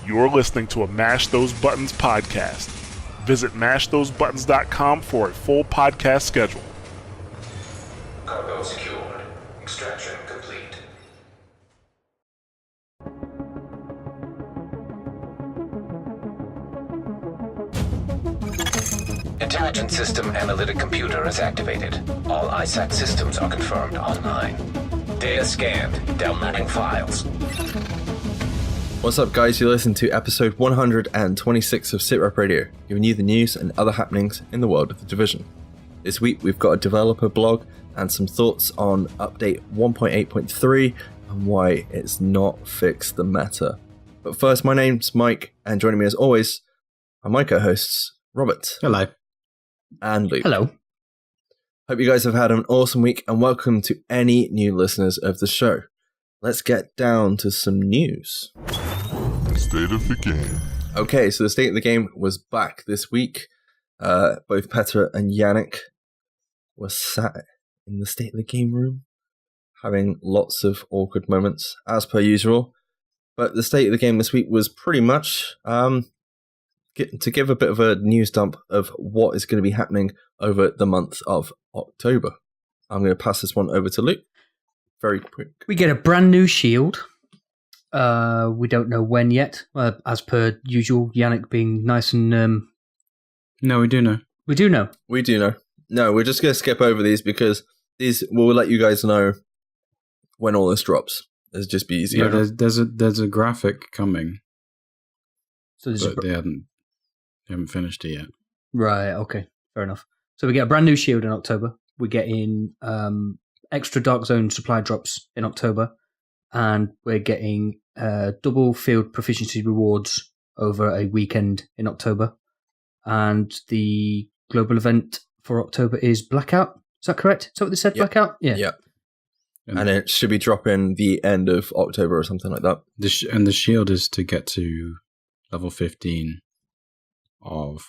You're listening to a Mash Those Buttons podcast. Visit mashthosebuttons.com for a full podcast schedule. Cargo secured. Extraction complete. Intelligent System Analytic Computer is activated. All ISAC systems are confirmed online. Data scanned. Downloading files. What's up, guys? You're listening to episode 126 of SITREP Radio, giving you the news and other happenings in the world of the Division. This week, we've got a developer blog and some thoughts on update 1.8.3 and why it's not fixed the meta. But first, my name's Mike, and joining me as always are my co-hosts, Robert. Hello. And Luke. Hello. Hope you guys have had an awesome week, and welcome to any new listeners of the show. Let's get down to some news. State of the game. Okay, so the state of the game was back this week. Both Petra and Yannick were sat in the state of the game room, having lots of awkward moments, as per usual. But the state of the game this week was pretty much to give a bit of a news dump of what is going to be happening over the month of October. I'm going to pass this one over to Luke. Very quick. We get a brand new shield. We don't know when yet, as per usual. Yannick being nice and No, we do know. we do know. We do know. No, we're just going to skip over these because these will let you guys know when all this drops. It'll just be easier. Yeah, there's a graphic coming, So this but they haven't finished it yet. right. Okay, fair enough. So we get a brand new shield in October. We're getting extra Dark Zone supply drops in October, and we're getting double field proficiency rewards over a weekend in October. And the global event for October is Blackout. Is that correct? Is that what they said? Yep. Blackout? Yeah. Yeah. And it should be dropping the end of October or something like that. And the shield is to get to level 15 of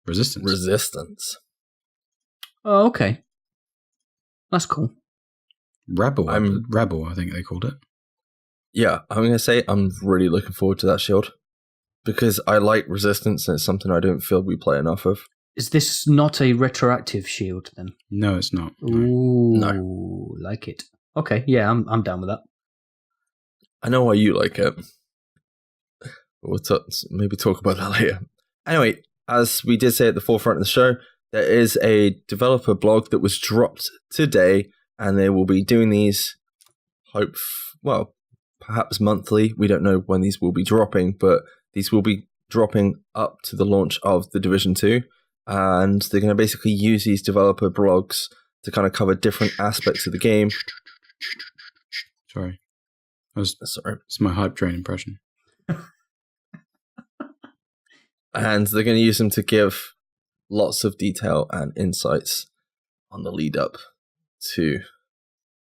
resistance. Oh, okay. That's cool. Rebel, I think they called it. Yeah, I'm going to say I'm really looking forward to that shield because I like resistance and it's something I don't feel we play enough of. Is this not a retroactive shield then? No, it's not. No. Ooh, No. like it. Okay, yeah, I'm down with that. I know why you like it. We'll maybe talk about that later. Anyway, as we did say at the forefront of the show, there is a developer blog that was dropped today, and they will be doing these, perhaps monthly. We don't know when these will be dropping, but these will be dropping up to the launch of the Division 2, and they're going to basically use these developer blogs to kind of cover different aspects of the game. Sorry. Sorry. It's my hype train impression. And they're going to use them to give lots of detail and insights on the lead up to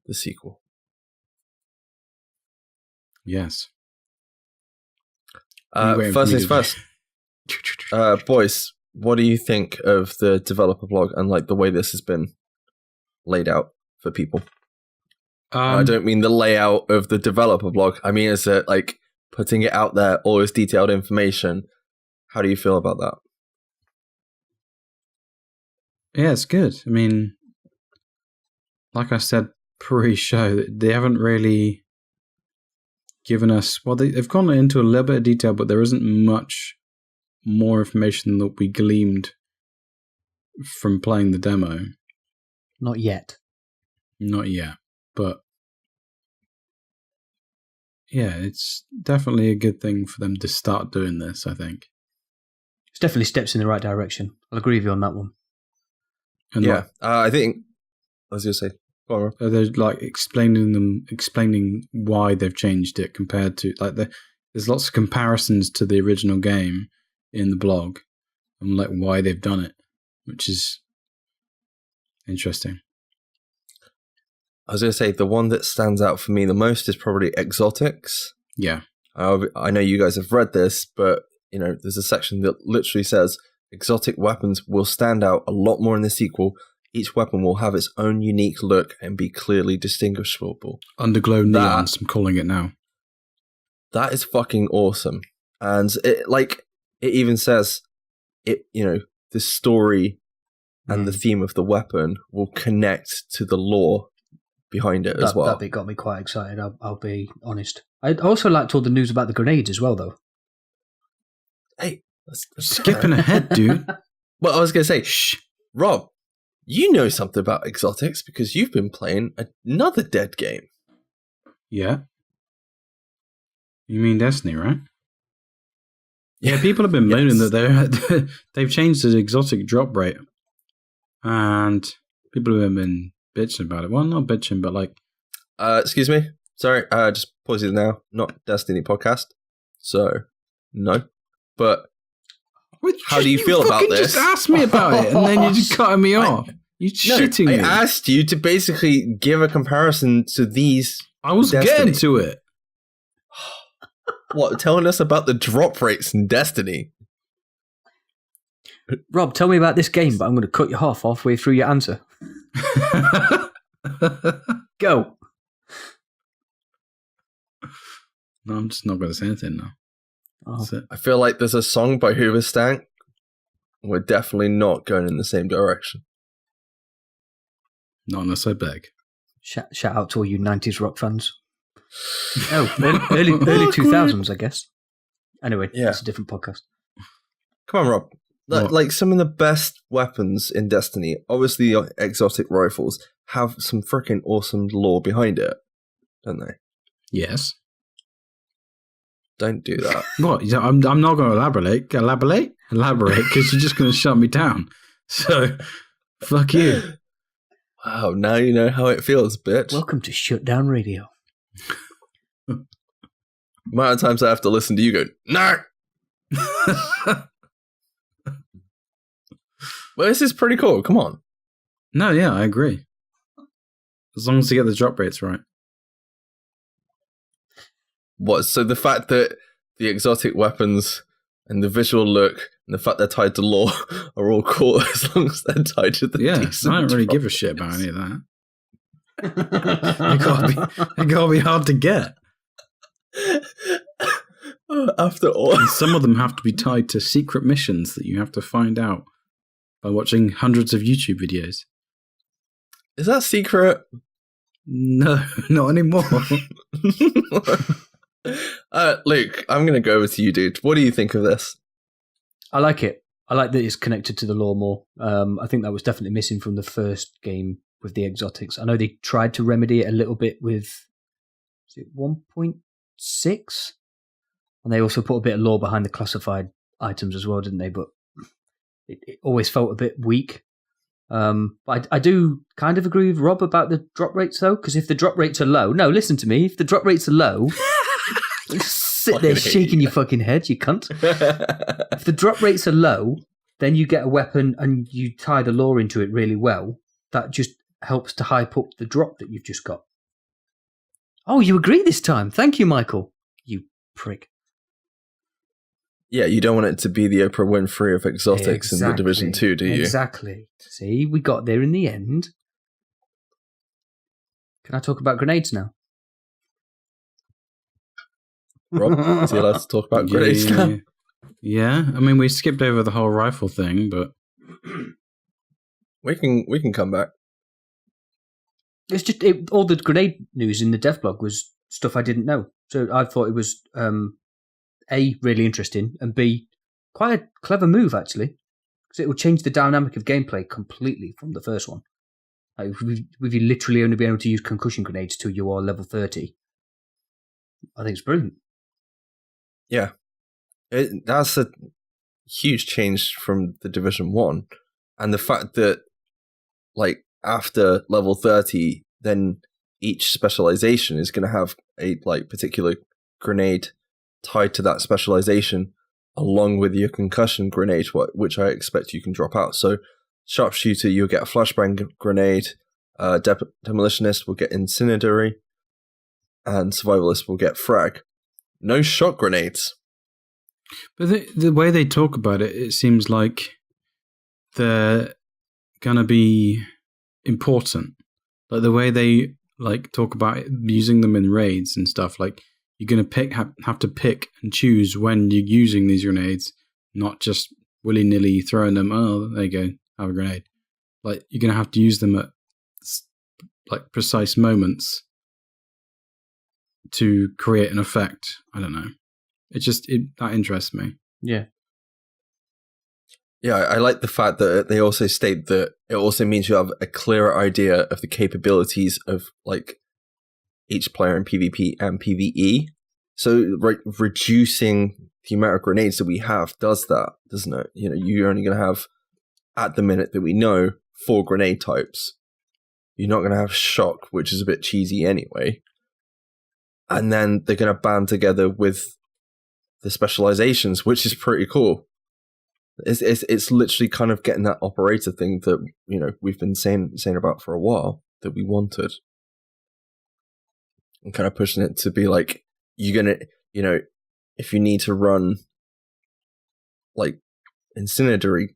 the sequel. Yes. First things first. Boys, what do you think of the developer blog and like the way this has been laid out for people? I don't mean the layout of the developer blog. I mean, is it like putting it out there, all this detailed information? How do you feel about that? Yeah, it's good. I mean, like I said pre-show, they haven't really given us... Well, they've gone into a little bit of detail, but there isn't much more information that we gleaned from playing the demo. Not yet. Not yet, but yeah, it's definitely a good thing for them to start doing this, I think. It's definitely steps in the right direction. I'll agree with you on that one. And yeah, I think I was going to say, go on, Rob. they're like explaining why they've changed it compared to like there's lots of comparisons to the original game in the blog and like why they've done it, which is interesting. I was going to say the one that stands out for me the most is probably exotics. Yeah. I know you guys have read this, but you know, there's a section that literally says exotic weapons will stand out a lot more in the sequel Each weapon will have its own unique look and be clearly distinguishable. Underglow neons, I'm calling it now. That is fucking awesome. And it even says the story and the theme of the weapon will connect to the lore behind it as well. That bit got me quite excited, I'll be honest. I also liked all the news about the grenades as well, though. Hey, skipping ahead, dude. Well, I was going to say, shh, Rob, you know something about exotics because you've been playing another Dead game. Yeah. You mean Destiny, right? Yeah, people have been moaning that they've changed the exotic drop rate. And people have been bitching about it. Well, not bitching, but like... excuse me? Sorry, just pause it now. Not Destiny podcast. So, no. But how do you feel about this? You just asked me about it, and then you're just cutting me off. You're shitting me. I asked you to basically give a comparison to these. I was getting to it. What, telling us about the drop rates in Destiny? Rob, tell me about this game, but I'm going to cut you halfway through your answer. Go. No, I'm just not going to say anything now. Oh. I feel like there's a song by Hooverstank. We're definitely not going in the same direction. Not unless I beg. Shout out to all you 90s rock fans. Oh, early 2000s, I guess. Anyway, it's a different podcast. Come on, Rob. Like some of the best weapons in Destiny, obviously the exotic rifles, have some freaking awesome lore behind it, don't they? Yes. Don't do that. What? I'm not going to elaborate, because you're just going to shut me down. So, fuck you. Wow, now you know how it feels, bitch. Welcome to Shutdown Radio. The amount of times I have to listen to you go, no! Well, this is pretty cool. Come on. No, yeah, I agree. As long as you get the drop rates right. What? So the fact that the exotic weapons and the visual look and the fact they're tied to lore are all cool as long as they're tied to the decent I don't really drop give a shit about rates. any of that. It gotta be hard to get. After all. And some of them have to be tied to secret missions that you have to find out by watching hundreds of YouTube videos. Is that secret? No, not anymore. Luke, I'm going to go over to you, dude. What do you think of this? I like it. I like that it's connected to the lore more. I think that was definitely missing from the first game with the exotics. I know they tried to remedy it a little bit with 1.6? And they also put a bit of lore behind the classified items as well, didn't they? But it always felt a bit weak. But I do kind of agree with Rob about the drop rates, though, because if the drop rates are low... No, listen to me. If the drop rates are low... sit there shaking your fucking head, you cunt. If the drop rates are low, then you get a weapon and you tie the lore into it really well. That just helps to hype up the drop that you've just got. Oh, you agree this time. Thank you, Michael. You prick. Yeah, you don't want it to be the Oprah Winfrey of exotics in the Division 2, do you? Exactly. See, we got there in the end. Can I talk about grenades now? Rob, is he allowed to talk about grenades now? Yeah, I mean, we skipped over the whole rifle thing, but... We can come back. It's just all the grenade news in the DevBlog was stuff I didn't know. So I thought it was... A, really interesting, and B, quite a clever move, actually, because it will change the dynamic of gameplay completely from the first one. Like, with you literally only being able to use concussion grenades till you are level 30. I think it's brilliant. Yeah. That's a huge change from the Division 1. And the fact that, like, after level 30, then each specialization is going to have a, like, particular grenade tied to that specialization along with your concussion grenade, which I expect you can drop out. So sharpshooter, you'll get a flashbang grenade, demolitionist will get incendiary, and survivalist will get frag. No shot grenades. But the way they talk about it, it seems like they're going to be important. Like the way they like talk about using them in raids and stuff. Like you're going to have to pick and choose when you're using these grenades, not just willy-nilly throwing them. Oh, there you go, have a grenade. Like you're going to have to use them at like precise moments to create an effect. I don't know. That interests me. Yeah. Yeah, I like the fact that they also state that it also means you have a clearer idea of the capabilities of like each player in PvP and PvE. So reducing the amount of grenades that we have does that, doesn't it? You know, you're only going to have, at the minute that we know, 4 grenade types. You're not going to have shock, which is a bit cheesy anyway. And then they're going to band together with the specializations, which is pretty cool. It's literally kind of getting that operator thing that, you know, we've been saying about for a while that we wanted, and kind of pushing it to be like, you're gonna, you know, if you need to run like incendiary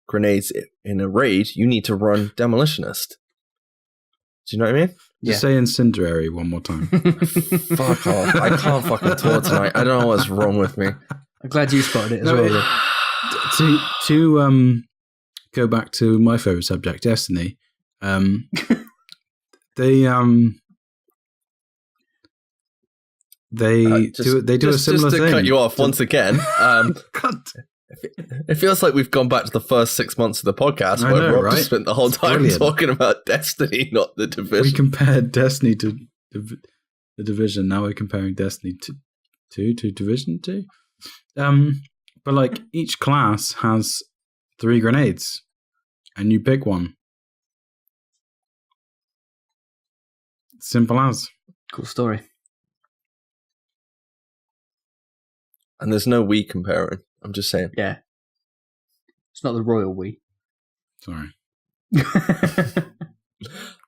grenades in a raid, you need to run demolitionist. Do you know what I mean? Just say incendiary one more time. Fuck off! I can't fucking talk tonight. I don't know what's wrong with me. I'm glad you spotted it as well. To go back to my favorite subject, Destiny. They do a similar just to thing. cut you off once again. It feels like we've gone back to the first 6 months of the podcast where Rob just spent the whole time talking about Destiny, not the Division. We compared Destiny to the Division. Now we're comparing Destiny to Division 2. But like each class has 3 grenades, and you pick one. Simple as. Cool story. And there's no we comparing. I'm just saying. Yeah. It's not the royal we. Sorry.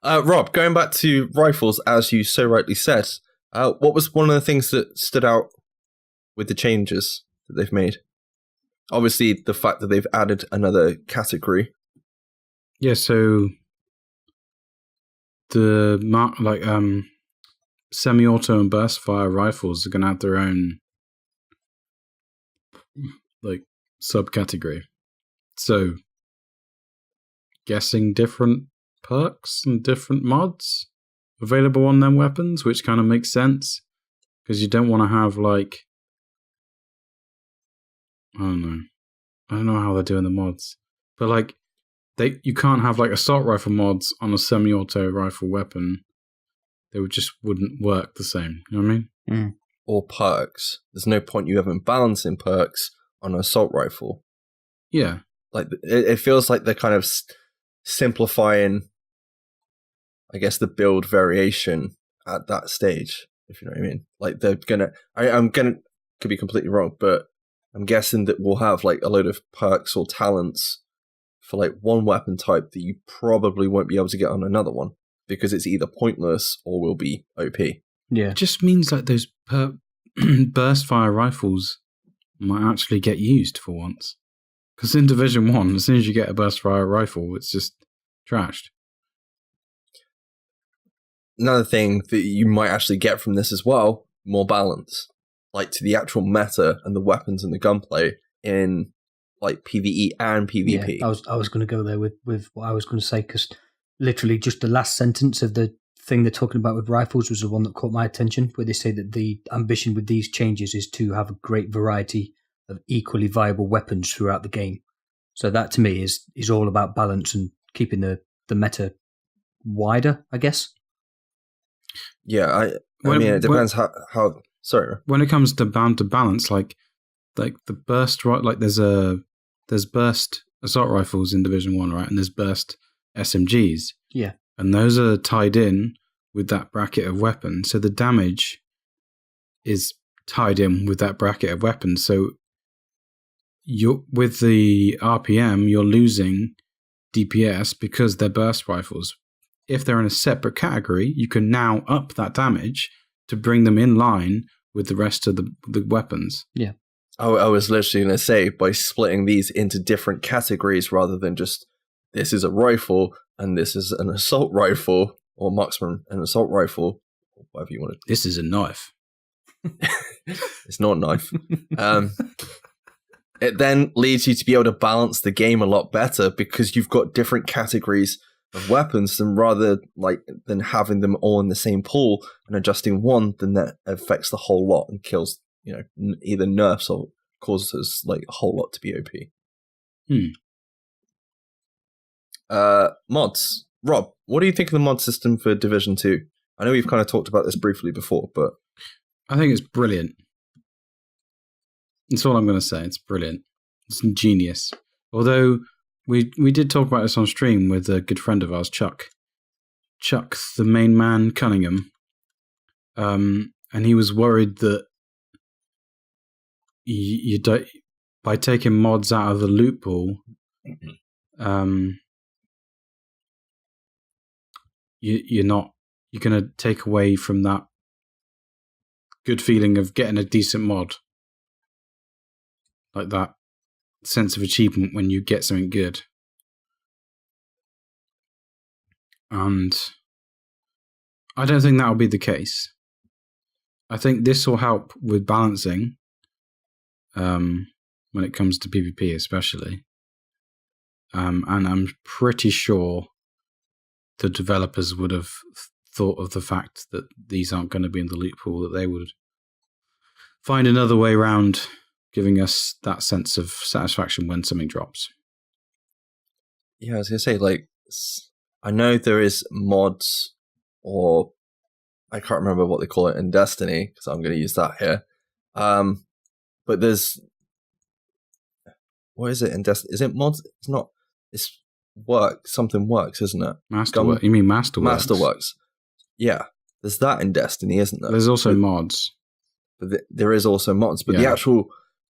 Rob, going back to rifles, as you so rightly said, what was one of the things that stood out with the changes that they've made? Obviously, the fact that they've added another category. Yeah, so the semi-auto and burst fire rifles are going to have their own like subcategory. So, guessing different perks and different mods available on them weapons, which kind of makes sense because you don't want to have like, I don't know how they're doing the mods, but like you can't have like assault rifle mods on a semi-auto rifle weapon. They wouldn't work the same. You know what I mean? Mm. Or perks. There's no point you having balancing perks on an assault rifle. Yeah. Like it feels like they're kind of simplifying, I guess, the build variation at that stage, if you know what I mean. Like they're gonna, could be completely wrong, but I'm guessing that we'll have like a load of perks or talents for like one weapon type that you probably won't be able to get on another one because it's either pointless or will be OP. Yeah. It just means like those burst fire rifles might actually get used for once. Because in Division 1, as soon as you get a burst fire rifle, it's just trashed. Another thing that you might actually get from this as well, more balance. Like to the actual meta and the weapons and the gunplay in like PvE and PvP. Yeah, I was going to go there with what I was going to say, because literally just the last sentence of the thing they're talking about with rifles was the one that caught my attention, where they say that the ambition with these changes is to have a great variety of equally viable weapons throughout the game. So that to me is all about balance and keeping the meta wider, I guess. Yeah, I mean, it depends how. Sorry. When it comes to bound to balance, like the burst, right? Like there's burst assault rifles in Division 1, right? And there's burst SMGs. Yeah. And those are tied in with that bracket of weapons. So the damage is tied in with that bracket of weapons. So with the RPM, you're losing DPS because they're burst rifles. If they're in a separate category, you can now up that damage to bring them in line with the rest of the weapons. Yeah. I was literally going to say, by splitting these into different categories rather than just this is a rifle and this is an assault rifle, or marksman and assault rifle, or whatever you want to. This is a knife. It's not a knife. It then leads you to be able to balance the game a lot better because you've got different categories of weapons than having them all in the same pool and adjusting one, then that affects the whole lot and kills, either nerfs or causes like a whole lot to be OP. Mods. Rob, what do you think of the mod system for Division 2? I know we've kind of talked about this briefly before, but I think it's brilliant. That's all I'm going to say. It's brilliant. It's genius. Although we did talk about this on stream with a good friend of ours, Chuck, the main man Cunningham, and he was worried that you by taking mods out of the loot pool, you're going to take away from that good feeling of getting a decent mod. Like that sense of achievement when you get something good. And I don't think that'll be the case. I think this will help with balancing when it comes to PvP especially. And I'm pretty sure the developers would have thought of the fact that these aren't going to be in the loot pool, that they would find another way around giving us that sense of satisfaction when something drops. Yeah, I was going to say, like, I know there is mods, or I can't remember what they call it in Destiny, because I'm going to use that here. But there's, what is it in Destiny? Is it mods? It's not, it's something works, isn't it? Masterworks. You mean Masterworks? Masterworks. Yeah, there's that in Destiny, isn't there? There's also mods. But there is also mods, but the actual,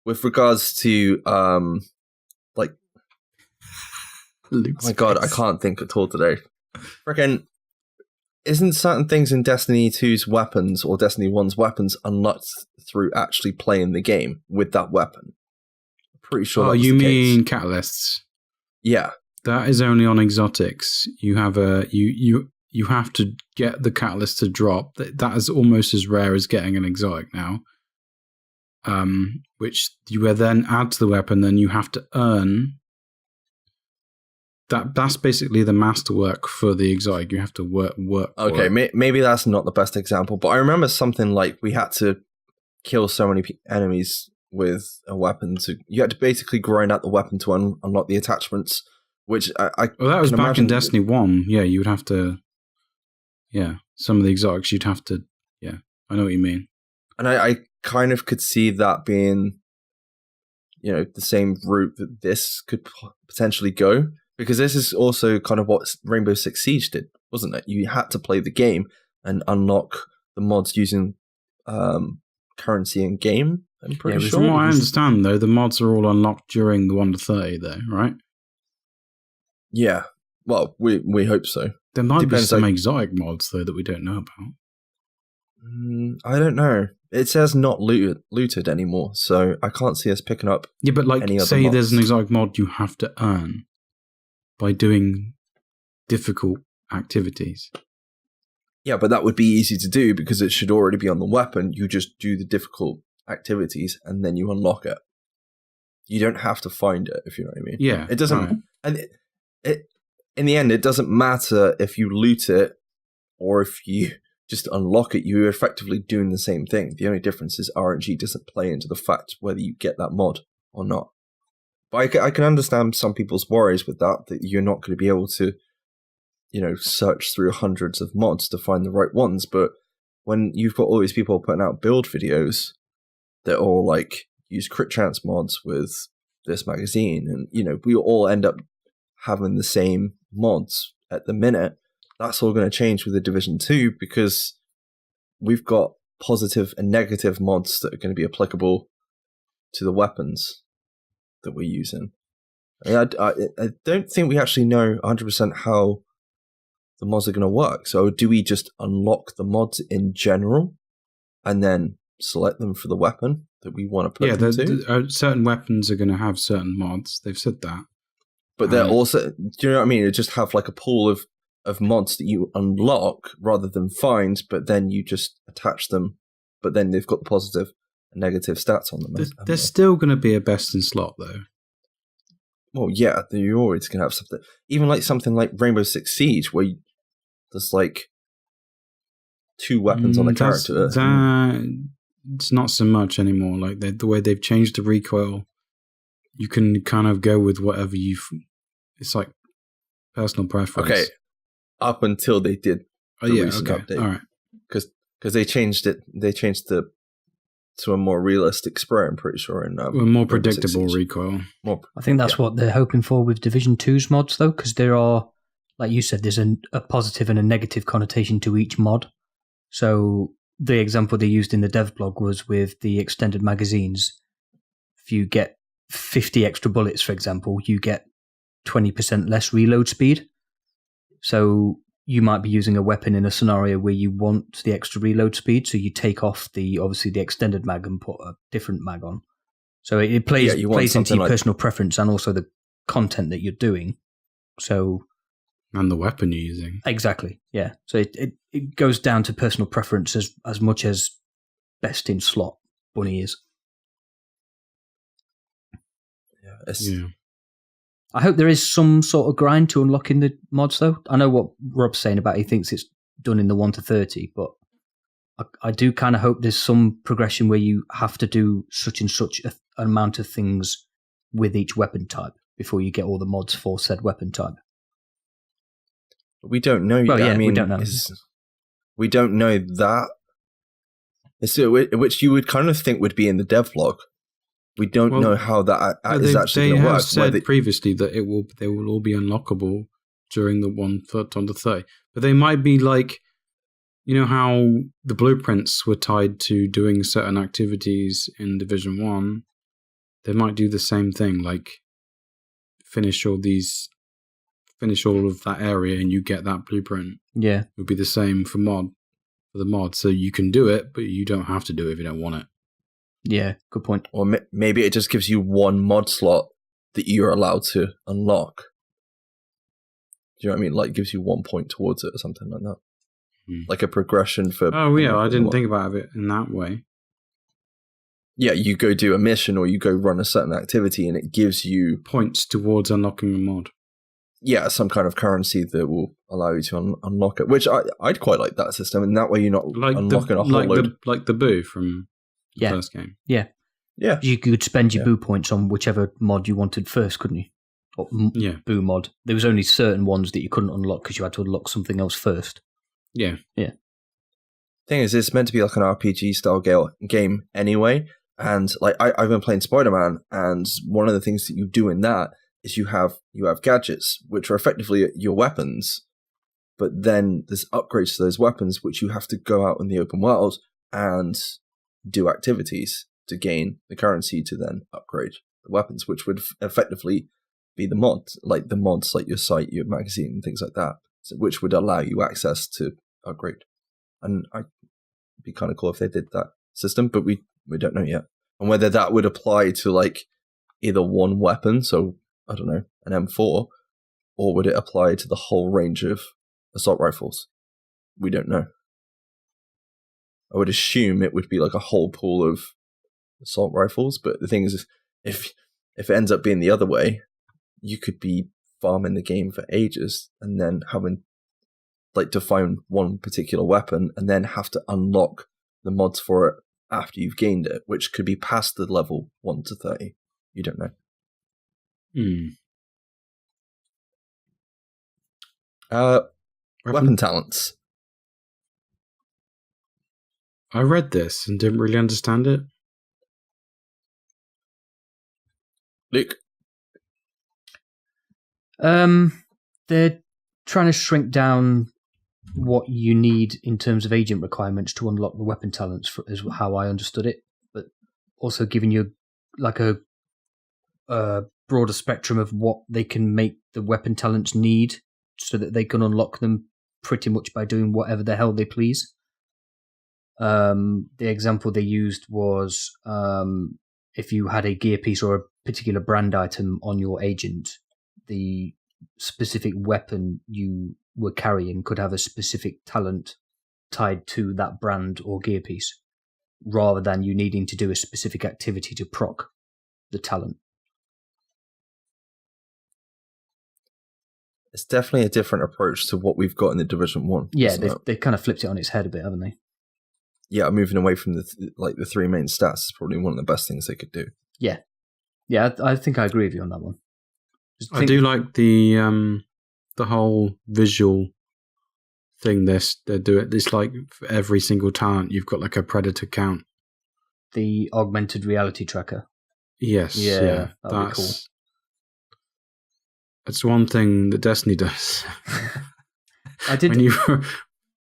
with regards to, like, Luke's oh my god, I can't think at all today. Freaking, isn't certain things in Destiny 2's weapons or Destiny 1's weapons unlocked through actually playing the game with that weapon? I'm pretty sure. Oh, you mean catalysts? Yeah, that is only on exotics. You have you have to get the catalyst to drop. That is almost as rare as getting an exotic now. Which you will then add to the weapon, then you have to earn. That's basically the masterwork for the exotic. You have to work. Okay, maybe that's not the best example, but I remember something like we had to kill so many enemies with a weapon. You had to basically grind out the weapon to unlock the attachments, which I well, that was back in Destiny 1. Yeah, you would have to. Yeah, some of the exotics you'd have to. Yeah, I know what you mean. And I kind of could see that being, the same route that this could potentially go. Because this is also kind of what Rainbow Six Siege did, wasn't it? You had to play the game and unlock the mods using currency in game. I'm pretty sure. From what I understand, though, the mods are all unlocked during the 1 to 30, though, right? Yeah. Well, we hope so. There might be some exotic mods, though, that we don't know about. I don't know. It says not looted anymore, so I can't see us picking up. Yeah, but like, say mods. There's an exotic mod you have to earn by doing difficult activities. Yeah, but that would be easy to do because it should already be on the weapon. You just do the difficult activities and then you unlock it. You don't have to find it, if you know what I mean. Yeah. It doesn't. Right. And it in the end, it doesn't matter if you loot it or if you just unlock it. You're effectively doing the same thing. The only difference is RNG doesn't play into the fact whether you get that mod or not. But I can understand some people's worries with that you're not going to be able to, search through hundreds of mods to find the right ones. But when you've got all these people putting out build videos that all like use crit chance mods with this magazine, and we all end up having the same mods at the minute, that's all going to change with the Division 2 because we've got positive and negative mods that are going to be applicable to the weapons that we're using. I don't think we actually know 100% how the mods are going to work. So do we just unlock the mods in general and then select them for the weapon that we want to put them to? Certain weapons are going to have certain mods. They've said that. But they're also, do you know what I mean? You just have like a pool of mods that you unlock rather than find, but then you just attach them, but then they've got the positive and negative stats on them. There's still going to be a best in slot, though. Well, yeah, you're always going to have something. Even like something like Rainbow Six Siege, where there's like 2 weapons on the character. It's not so much anymore. Like the way they've changed the recoil, you can kind of go with whatever it's like personal preference. Okay, up until they did the recent update. All right. Because they changed it. They changed to a more realistic spray, I'm pretty sure. And a more predictable recoil. I think that's what they're hoping for with Division 2's mods, though, because there are, like you said, there's a positive and a negative connotation to each mod. So the example they used in the DevBlog was with the extended magazines. If you get 50 extra bullets, for example, you get 20% less reload speed. So you might be using a weapon in a scenario where you want the extra reload speed, so you take off the extended mag and put a different mag on. So it plays into your personal preference and also the content that you're doing. So and the weapon you're using. Exactly, yeah. So it goes down to personal preference as much as best in slot Bunny is. Yeah. I hope there is some sort of grind to unlocking the mods, though. I know what Rob's saying about he thinks it's done in the 1 to 30, but I do kind of hope there's some progression where you have to do such and such an amount of things with each weapon type before you get all the mods for said weapon type. We don't know yet. Well, yeah, I mean, we don't know. We don't know that. Which you would kind of think would be in the devlog. We don't know how that is actually going to work. They have said previously that they will all be unlockable during the 1 to 30. But they might be like, you know how the blueprints were tied to doing certain activities in Division 1? They might do the same thing, like finish all of that area and you get that blueprint. Yeah. It would be the same for the mod. So you can do it, but you don't have to do it if you don't want it. Yeah, good point. Or maybe it just gives you 1 mod slot that you're allowed to unlock. Do you know what I mean? Like, gives you 1 point towards it or something like that. Like a progression for... Oh, yeah, I didn't think about it in that way. Yeah, you go do a mission or you go run a certain activity and it gives you... points towards unlocking a mod. Yeah, some kind of currency that will allow you to unlock it, which I'd quite like that system, and that way you're not unlocking a whole load. Like the Boo from... first game. Yeah. You could spend your Boo points on whichever mod you wanted first, couldn't you? Or Boo mod. There was only certain ones that you couldn't unlock because you had to unlock something else first. Yeah. Thing is, it's meant to be like an RPG style game anyway, and like I've been playing Spider-Man, and one of the things that you do in that is you have gadgets which are effectively your weapons, but then there's upgrades to those weapons which you have to go out in the open world and do activities to gain the currency to then upgrade the weapons, which would effectively be the mods like your sight, your magazine, and things like that, which would allow you access to upgrade. And it'd be kind of cool if they did that system, but we don't know yet. And whether that would apply to like either one weapon, so I don't know, an M4, or would it apply to the whole range of assault rifles? We don't know. I would assume it would be like a whole pool of assault rifles, but the thing is, if it ends up being the other way, you could be farming the game for ages and then having like to find one particular weapon and then have to unlock the mods for it after you've gained it, which could be past the level 1 to 30. You don't know. Weapon talents. I read this and didn't really understand it. Luke? They're trying to shrink down what you need in terms of agent requirements to unlock the weapon talents, is how I understood it, but also giving you like a broader spectrum of what they can make the weapon talents need so that they can unlock them pretty much by doing whatever the hell they please. The example they used was if you had a gear piece or a particular brand item on your agent, the specific weapon you were carrying could have a specific talent tied to that brand or gear piece, rather than you needing to do a specific activity to proc the talent. It's definitely a different approach to what we've got in the Division 1. Yeah, they kind of flipped it on its head a bit, haven't they? Yeah, moving away from the three main stats is probably one of the best things they could do. Yeah. Yeah, I think I agree with you on that one. I do like the whole visual thing they do it. It's like for every single talent, you've got like a predator count. The augmented reality tracker. Yes. Yeah, that'd be cool. It's one thing that Destiny does. I did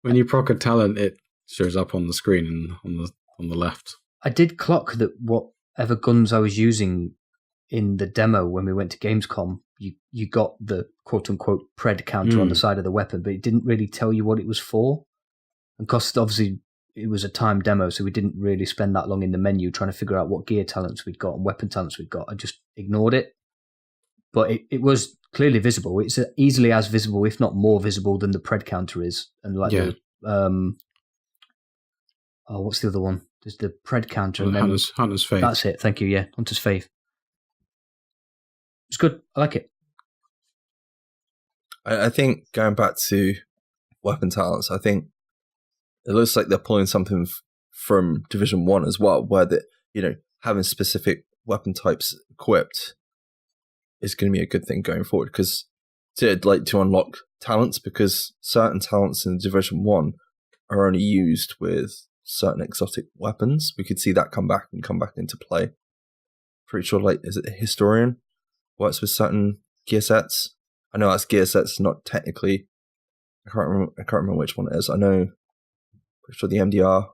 when you proc a talent, it shows up on the screen and on the left. I did clock that whatever guns I was using in the demo when we went to Gamescom, you got the quote-unquote pred counter on the side of the weapon, but it didn't really tell you what it was for. And because obviously it was a timed demo, so we didn't really spend that long in the menu trying to figure out what gear talents we'd got and weapon talents we'd got. I just ignored it. But it was clearly visible. It's easily as visible, if not more visible, than the pred counter is. And like what's the other one? There's the pred counter. And Hunter's Faith. That's it. Thank you. Yeah, Hunter's Faith. It's good. I like it. I think going back to weapon talents, I think it looks like they're pulling something from Division 1 as well, where having specific weapon types equipped is going to be a good thing going forward, because to unlock talents, because certain talents in Division 1 are only used with certain exotic weapons. We could see that come back into play. Pretty sure, is it a Historian works with certain gear sets? I know that's gear sets, not technically. I can't remember which one it is. I know, pretty sure the MDR.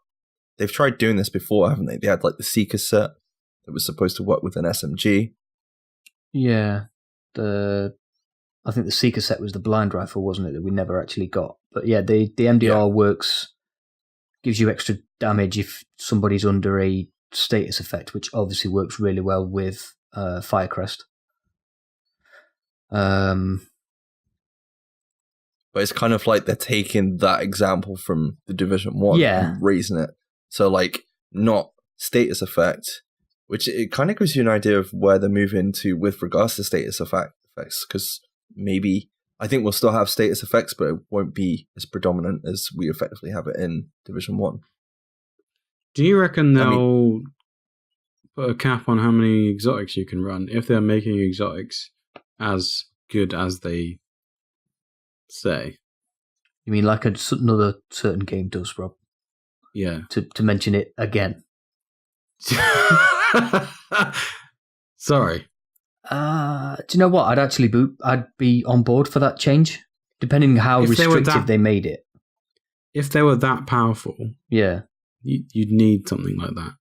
They've tried doing this before, haven't they? They had the Seeker set that was supposed to work with an SMG. Yeah, I think the Seeker set was the blind rifle, wasn't it, that we never actually got. But yeah, the MDR works, gives you extra damage if somebody's under a status effect, which obviously works really well with Firecrest. But it's kind of like they're taking that example from the Division 1 and raising it. So not status effect, which it kind of gives you an idea of where they're moving to with regards to status effects, because maybe I think we'll still have status effects, but it won't be as predominant as we effectively have it in Division 1. Do you reckon they'll put a cap on how many exotics you can run if they're making exotics as good as they say? You mean like another certain game does, Rob? Yeah. To mention it again. Sorry. Do you know what? I'd be on board for that change, depending how restrictive they made it. If they were that powerful, yeah, you'd need something like that.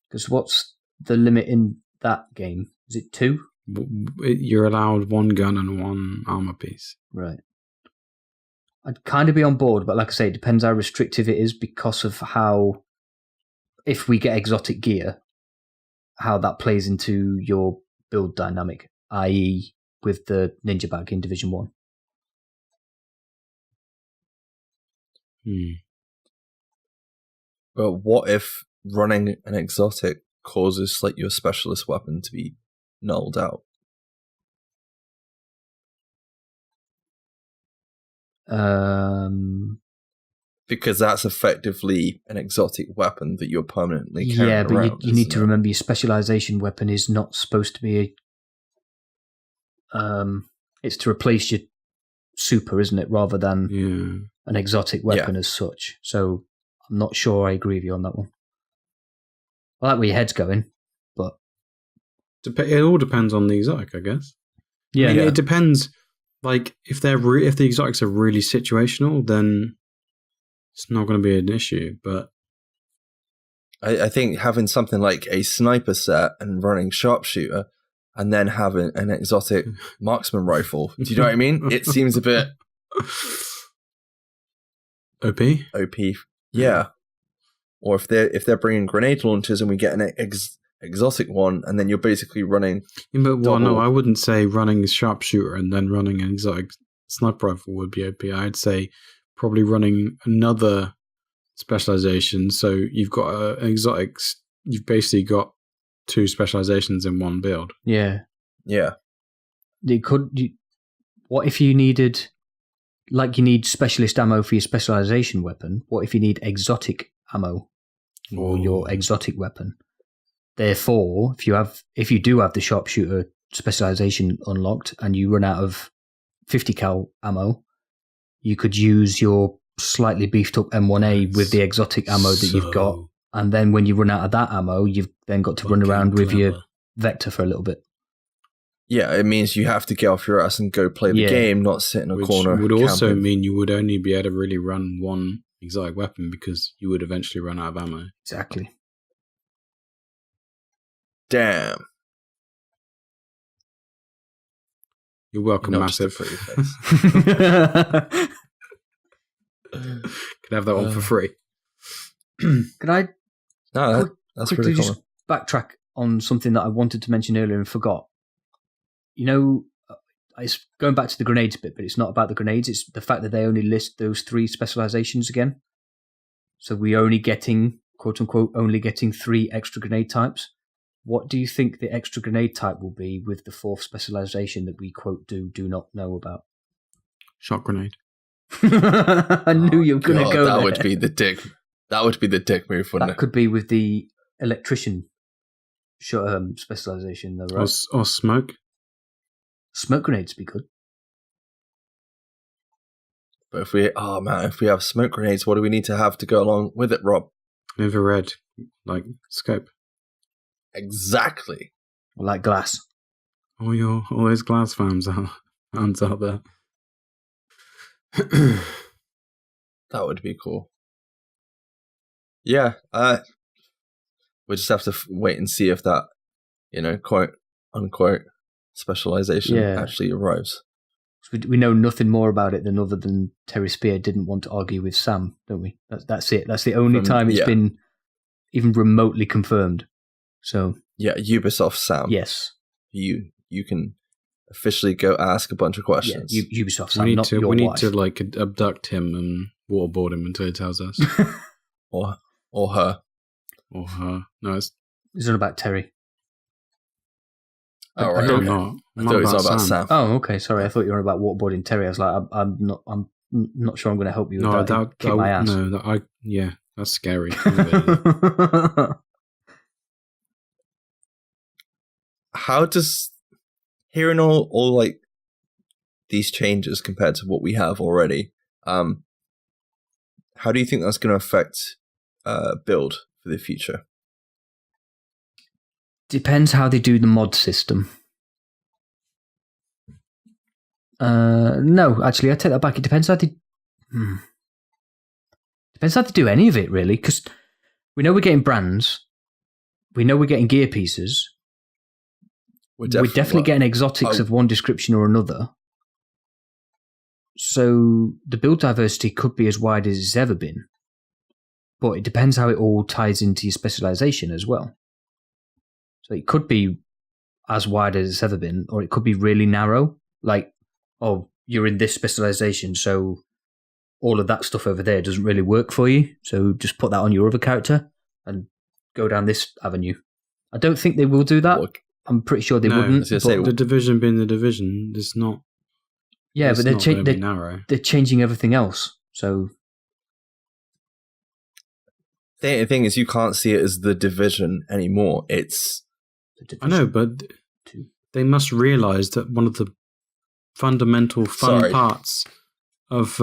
Because what's the limit in that game? Is it 2? You're allowed 1 gun and 1 armor piece. Right. I'd kind of be on board, but like I say, it depends how restrictive it is, because of how, if we get exotic gear, how that plays into your build dynamic, i.e. with the Ninja Bag in Division 1. But what if running an exotic causes your specialist weapon to be nulled out? Because that's effectively an exotic weapon that you're permanently carrying around. Yeah, but you need to remember your specialization weapon is not supposed to be it's to replace your super, isn't it, rather than an exotic weapon as such. So I'm not sure I agree with you on that one. I like where your head's going, but it all depends on the exotic, I guess. Yeah, it depends. If the exotics are really situational, then it's not going to be an issue. But I think having something like a sniper set and running sharpshooter, and then having an exotic marksman rifle, do you know what I mean? It seems a bit OP. Yeah. Or if they're bringing grenade launchers and we get exotic one, and then you're basically running. Yeah, but well, no, double- I wouldn't say running a sharpshooter and then running an exotic sniper rifle would be OP. I'd say probably running another specialization. So you've got an exotic. You've basically got 2 specializations in one build. Yeah. Yeah. What if you needed, like you need specialist ammo for your specialization weapon? What if you need exotic ammo for your exotic weapon? Therefore, if you do have the sharpshooter specialization unlocked and you run out of 50 cal ammo, you could use your slightly beefed up M1A with the exotic ammo that you've got, and then when you run out of that ammo, you've then got to run around with your Vector for a little bit. Yeah, it means you have to get off your ass and go play the game, not sit in a corner. Which would also camping. mean you would only be able to really run one exotic weapon because you would eventually run out of ammo. Exactly. Damn. You're welcome, Not just a Massive. pretty face. Could have that one for free. Can I No, that's quickly pretty just common. backtrack on something that I wanted to mention earlier and forgot? You know, it's going back to the grenades bit, but it's not about the grenades. It's the fact that they only list those 3 specializations again. So we're only getting, quote unquote, only getting 3 extra grenade types. What do you think the extra grenade type will be with the 4th specialization that we, quote, do not know about? Shot grenade. I knew you were going to God, go that there. would be the dick. That would be the dick move, wouldn't That it? could be with the electrician specialization, though, right? Or smoke. Smoke grenades be good. But if we have smoke grenades, what do we need to have to go along with it, Rob? Infrared, like scope. Exactly. Like glass. All those glass fans out there. That would be cool. Yeah, we just have to wait and see if that, quote unquote, specialization actually arrives. We know nothing more about it other than Terry Spear didn't want to argue with Sam, don't we? That's it. That's the only time it's been even remotely confirmed. So yeah, Ubisoft Sam. Yes, you can officially go ask a bunch of questions. Yeah, Ubisoft Sam. We need not to your wife. like abduct him and waterboard him until he tells us. or her. Or her. No, it's not about Terry. Oh, right. I'm Okay. not. I thought it was all about Sam. Oh, okay. Sorry, I thought you were about waterboarding Terry. I was like, I'm not sure I'm going to help you with No, that. Kick my ass. No, that's scary. How does hearing all like these changes compared to what we have already, how do you think that's going to affect build for the future? Depends how they do the mod system. No, actually, I take that back. It depends how they. Depends how they do any of it, really, because we know we're getting brands, we know we're getting gear pieces. We're definitely getting exotics of one description or another. So the build diversity could be as wide as it's ever been, but it depends how it all ties into your specialization as well. So it could be as wide as it's ever been, or it could be really narrow. Like, oh, you're in this specialization, so all of that stuff over there doesn't really work for you. So just put that on your other character and go down this avenue. I don't think they will do that. I'm pretty sure they wouldn't. But the division being the division, there's not. Yeah, but they're changing everything else. So the thing is, you can't see it as the division anymore. It's I know, but they must realize that one of the fundamental fun parts of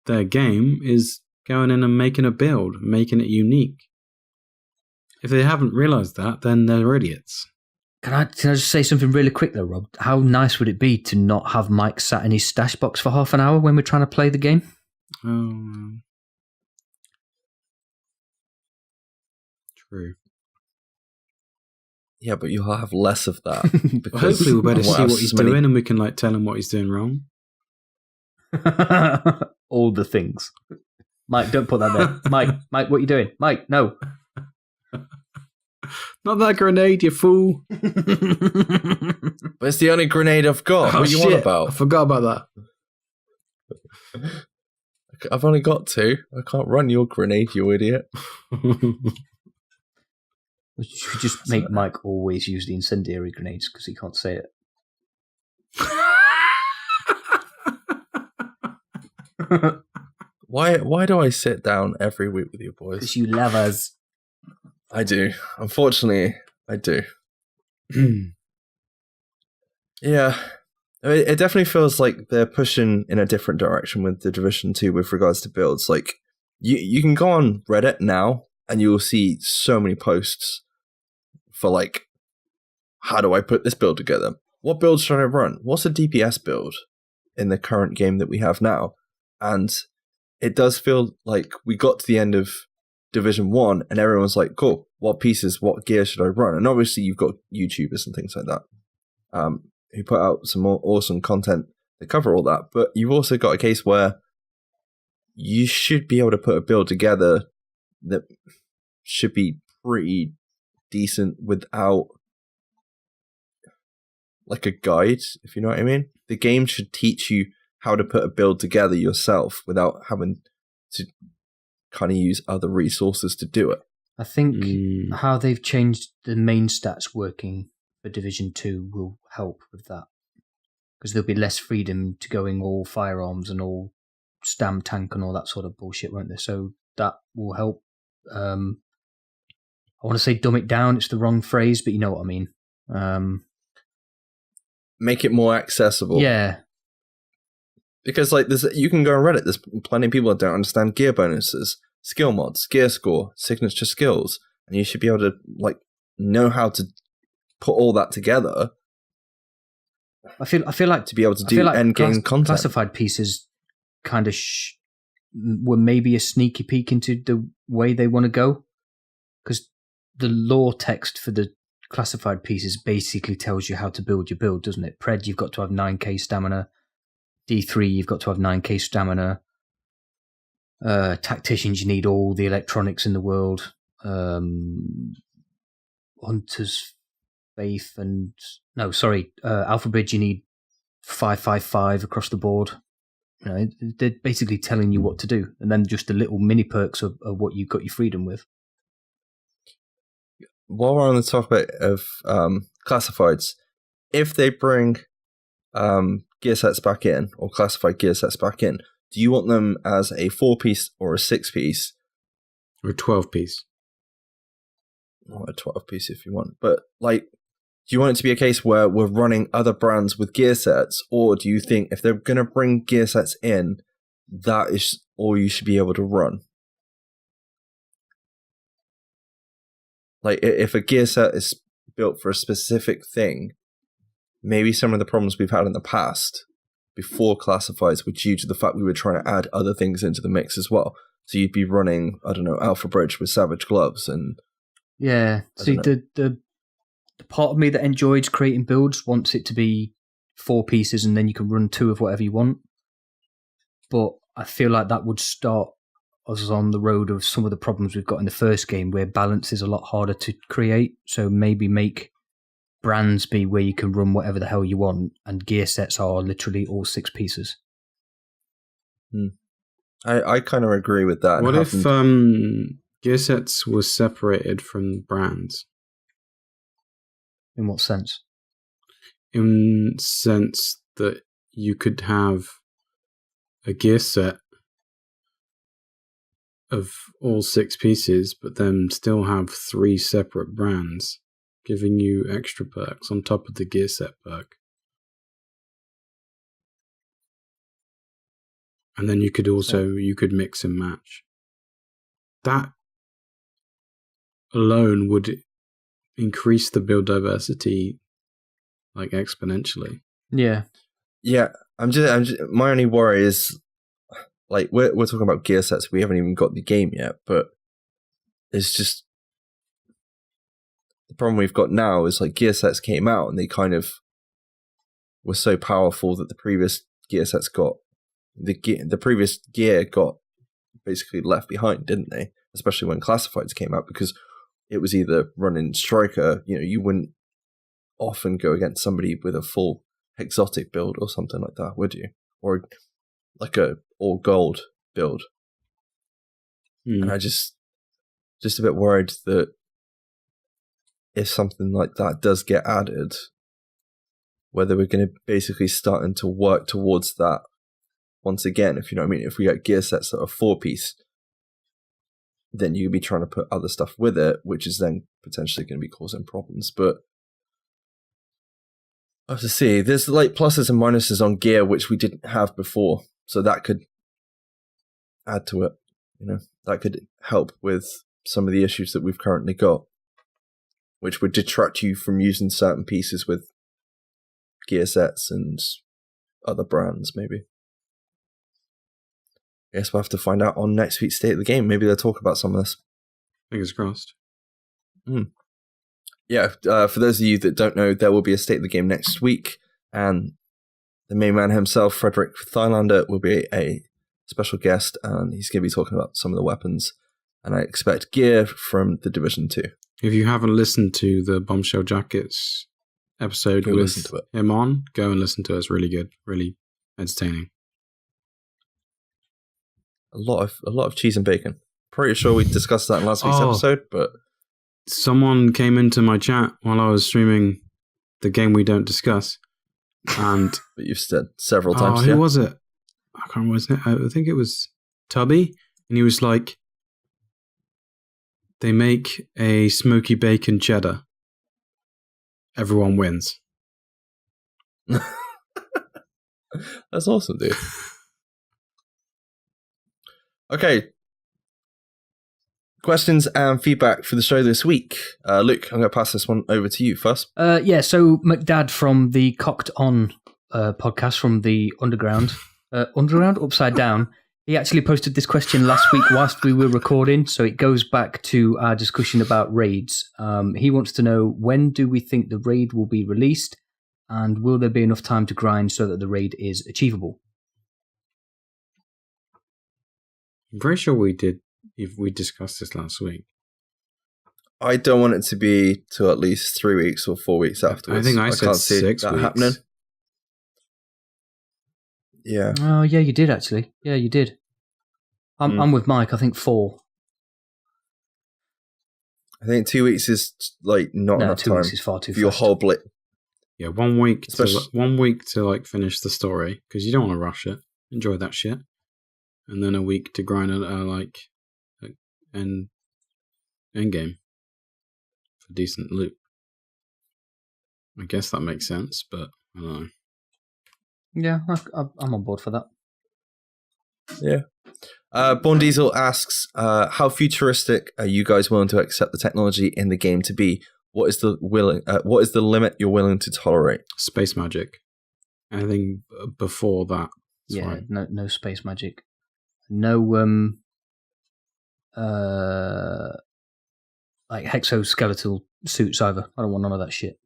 their game is going in and making a build, making it unique. If they haven't realized that, then they're idiots. Can I just say something really quick though, Rob? How nice would it be to not have Mike sat in his stash box for half an hour when we're trying to play the game? Oh, true. Yeah, but you'll have less of that. Because hopefully we'll better see what he's doing and we can tell him what he's doing wrong. All the things. Mike, don't put that there. Mike, what are you doing? Mike, no. Not that grenade, you fool. But it's the only grenade I've got. What are you on I about? forgot about that. I've only got 2. I can't run your grenade, you idiot. We should just make Mike always use the incendiary grenades because he can't say it. Why do I sit down every week with you boys? Because you love us. I do. Unfortunately, I do. Yeah. I mean, it definitely feels like they're pushing in a different direction with the Division 2 with regards to builds. Like, you can go on Reddit now and you will see so many posts for like, how do I put this build together? What build should I run? What's a DPS build in the current game that we have now? And it does feel like we got to the end of Division 1 and everyone's like, cool, what pieces, what gear should I run? And obviously you've got YouTubers and things like that who put out some more awesome content to cover all that. But you've also got a case where you should be able to put a build together that should be pretty decent without like a guide, if you know what I mean. The game should teach you how to put a build together yourself without having to kind of use other resources to do it. I think how they've changed the main stats working for Division 2 will help with that. Because there'll be less freedom to going all firearms and all stam tank and all that sort of bullshit, won't there? So that will help. I want to say dumb it down, it's the wrong phrase, but you know what I mean. Make it more accessible. Yeah. Because like you can go on Reddit, there's plenty of people that don't understand gear bonuses, skill mods, gear score, signature skills, and you should be able to like know how to put all that together. I feel like to be able to do end game content. Classified pieces kind of were maybe a sneaky peek into the way they want to go, because the lore text for the classified pieces basically tells you how to build your build, doesn't it? Pred, you've got to have 9k stamina. D3, you've got to have 9k stamina. Tacticians, you need all the electronics in the world. Hunter's Faith and... No, sorry. Alpha Bridge, you need 555 across the board. You know, they're basically telling you what to do. And then just the little mini perks of what you've got your freedom with. While we're on the topic of classifieds, if they bring gear sets back in, or classified gear sets back in, do you want them as a 4-piece or a 6-piece? Or a 12-piece? Or a 12-piece if you want. But, like, do you want it to be a case where we're running other brands with gear sets, or do you think if they're going to bring gear sets in, that is all you should be able to run? Like, if a gear set is built for a specific thing, maybe some of the problems we've had in the past before classifieds were due to the fact we were trying to add other things into the mix as well. So you'd be running, I don't know, Alpha Bridge with Savage Gloves and... Yeah, see, the part of me that enjoys creating builds wants it to be 4 pieces and then you can run 2 of whatever you want. But I feel like that would start us on the road of some of the problems we've got in the first game where balance is a lot harder to create. So maybe make brands be where you can run whatever the hell you want, and gear sets are literally all 6 pieces. I kind of agree with that. What if gear sets were separated from brands? In what sense? In sense that you could have a gear set of all 6 pieces, but then still have 3 separate brands, giving you extra perks on top of the gear set perk. And then you could also, you could mix and match. That alone would increase the build diversity like exponentially. Yeah. Yeah, I'm just my only worry is, like, we're talking about gear sets, we haven't even got the game yet, but it's just the problem we've got now is like gear sets came out and they kind of were so powerful that the previous gear sets got the previous gear got basically left behind, didn't they? Especially when classifieds came out, because it was either running Striker, you wouldn't often go against somebody with a full exotic build or something like that, would you? Or like a all gold build. And I just a bit worried that if something like that does get added, whether we're going to basically starting to work towards that once again, if you know what I mean. If we get gear sets that are 4-piece, then you'll be trying to put other stuff with it, which is then potentially going to be causing problems. But I have to see. There's like pluses and minuses on gear, which we didn't have before. So that could add to it. That could help with some of the issues that we've currently got, which would detract you from using certain pieces with gear sets and other brands, maybe. I guess we'll have to find out on next week's State of the Game. Maybe they'll talk about some of this. Fingers crossed. Yeah, for those of you that don't know, there will be a State of the Game next week, and the main man himself, Frederick Thylander, will be a special guest, and he's going to be talking about some of the weapons, and I expect gear from the Division 2. If you haven't listened to the Bombshell Jackets episode with him on, go and listen to it. It's really good, really entertaining. A lot of cheese and bacon. Pretty sure we discussed that in last week's episode, but someone came into my chat while I was streaming the game we don't discuss, and but you've said several times. Who was it? I can't remember his name. I think it was Tubby, and he was like, "They make a smoky bacon cheddar. Everyone wins." That's awesome, dude. Okay. Questions and feedback for the show this week. Luke, I'm going to pass this one over to you first. So McDad from the Cocked On podcast from the Underground, Upside Down, he actually posted this question last week whilst we were recording, so it goes back to our discussion about raids. He wants to know, when do we think the raid will be released, and will there be enough time to grind so that the raid is achievable? I'm pretty sure we did. If we discussed this last week, I don't want it to be till at least 3 weeks or 4 weeks afterwards. I think I said can't see 6 that weeks. happening. Yeah. Oh, yeah, you did actually. Yeah, you did. I'm with Mike. I think 4. I think 2 weeks is like not enough 2 time weeks is far too for your fast. whole blitz. Yeah, 1 week. 1 week to like finish the story, because you don't want to rush it. Enjoy that shit, and then a week to grind it end game for decent loot. I guess that makes sense, but I don't know. Yeah, I'm on board for that. Yeah. Born Diesel asks, how futuristic are you guys willing to accept the technology in the game to be? What is the limit you're willing to tolerate? Space magic. Anything before that? Yeah, fine. No space magic. No like exoskeletal suits either. I don't want none of that shit.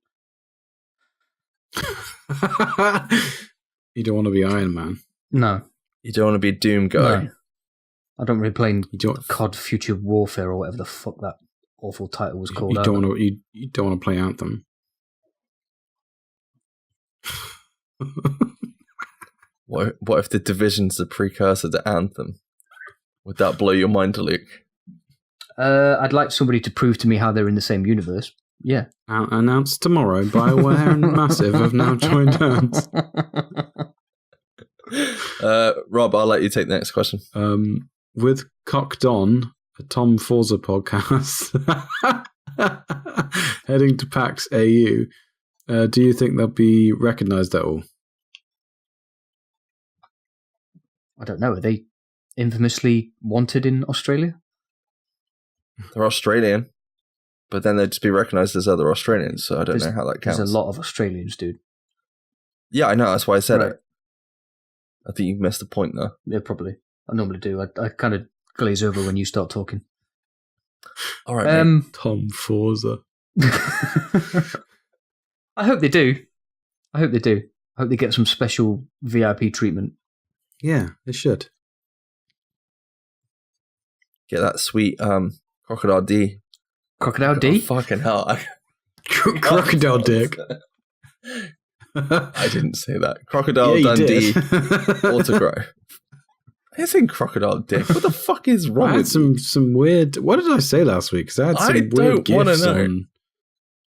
You don't want to be Iron Man. No. You don't want to be a Doom guy. No. I don't really play COD Future Warfare or whatever the fuck that awful title was called. You don't want to play Anthem. What if the Division's the precursor to Anthem? Would that blow your mind, Luke? I'd like somebody to prove to me how they're in the same universe. Yeah. Announced tomorrow, BioWare and Massive have now joined hands. Rob, I'll let you take the next question. With Cocked On, a Tom Forza podcast, heading to PAX AU, do you think they'll be recognised at all? I don't know. Are they infamously wanted in Australia? They're Australian, but then they'd just be recognised as other Australians, so I don't know how that counts. There's a lot of Australians, dude. Yeah, I know. That's why I said it. I think you missed the point there. Yeah, probably. I normally do. I kind of glaze over when you start talking. All right, Tom Forza. I hope they do. I hope they get some special VIP treatment. Yeah, they should. Get that sweet Crocodile D Crocodile D? Fucking hell. Crocodile Dick. I didn't say that. Crocodile Yeah, you Dundee did. autogrow. I didn't say Crocodile Dick. What the fuck is wrong I had with some weird. What did I say last week? Because I had some weird don't wanna gifs know.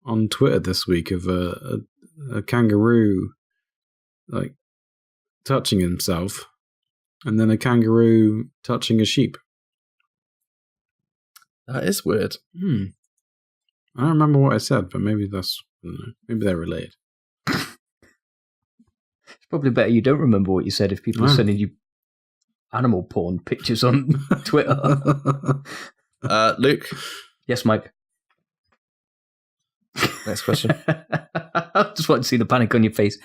on Twitter this week of a kangaroo like touching himself, and then a kangaroo touching a sheep. That is weird. I don't remember what I said, but maybe that's I don't know, maybe they're related. It's probably better you don't remember what you said if people are sending you animal porn pictures on Twitter. Luke, Yes, Mike. next question. I just want to see the panic on your face.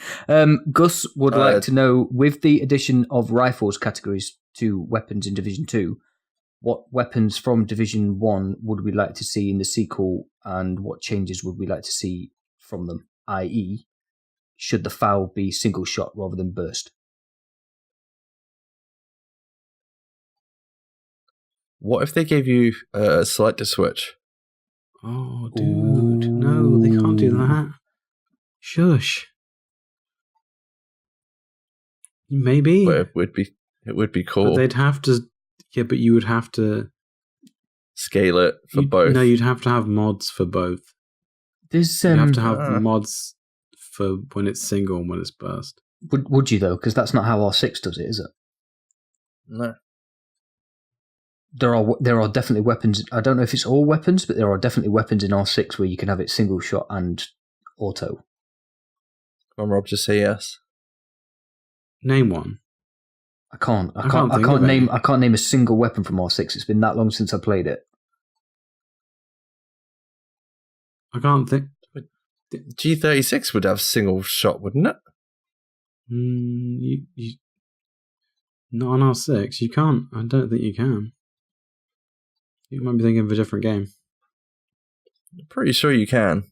Gus would like to know, with the addition of rifles categories to weapons in Division 2, what weapons from Division 1 would we like to see in the sequel, and what changes would we like to see from them, i.e., should the foul be single shot rather than burst? What if they gave you a selector switch? Oh, dude, no, they can't do that. Shush. Maybe, But it would be cool. but they'd have to. Yeah, but you would have to Scale it for both. No, you'd have to have mods for both. There's You have to have mods for when it's single and when it's burst. Would you though? Because that's not how R6 does it, is it? No. There are definitely weapons. I don't know if it's all weapons, but there are definitely weapons in R6 where you can have it single shot and auto. Come on, Rob, just say yes. Name one. I can't name a single weapon from R6. It's been that long since I played it. I can't think. G36 would have single shot, wouldn't it? You not on R6. You can't. I don't think you can. You might be thinking of a different game. I'm pretty sure you can.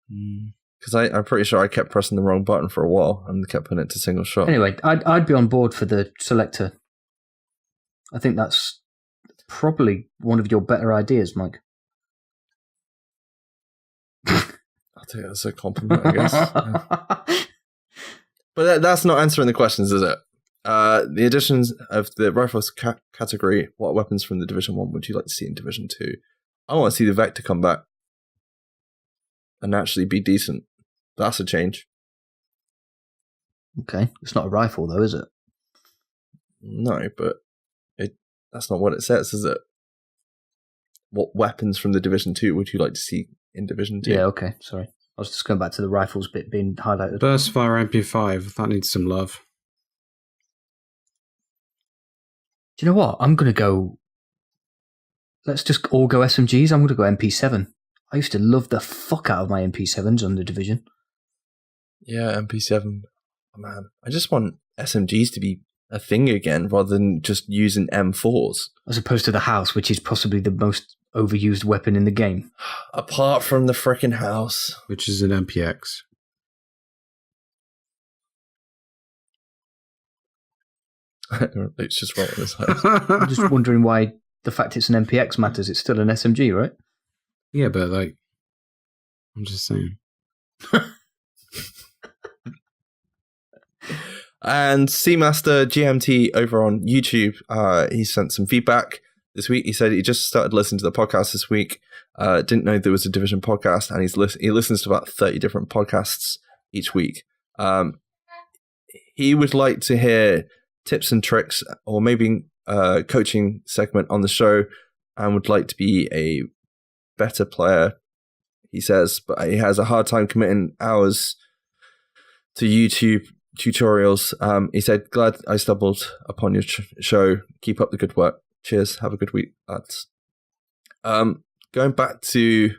Because I'm pretty sure I kept pressing the wrong button for a while and kept putting it to single shot. Anyway, I'd be on board for the selector. I think that's probably one of your better ideas, Mike. I'll take that as a compliment, I guess. Yeah. But that's not answering the questions, is it? The additions of the rifles category, what weapons from the Division 1 would you like to see in Division 2? I want to see the Vector come back and actually be decent. That's a change. Okay. It's not a rifle, though, is it? No, but that's not what it says, is it? What weapons from the Division 2 would you like to see in Division 2? Yeah, okay. Sorry. I was just going back to the rifles bit being highlighted. Burst Fire MP5. That needs some love. Do you know what? I'm going to go... Let's just all go SMGs. I'm going to go MP7. I used to love the fuck out of my MP7s on the Division. Yeah, MP7. Oh, man, I just want SMGs to be a thing again rather than just using M4s. As opposed to the house, which is possibly the most overused weapon in the game. Apart from the frickin' house. Which is an MPX. It's just rolling his eyes. I'm just wondering why the fact it's an MPX matters. It's still an SMG, right? Yeah, but like, I'm just saying. And Seamaster GMT over on YouTube, he sent some feedback this week. He said he just started listening to the podcast this week, didn't know there was a Division podcast, and he listens to about 30 different podcasts each week. He would like to hear tips and tricks, or maybe a coaching segment on the show, and would like to be a better player, he says, but he has a hard time committing hours to YouTube tutorials. He said, glad I stumbled upon your show. Keep up the good work. Cheers. Have a good week, lads. Going back to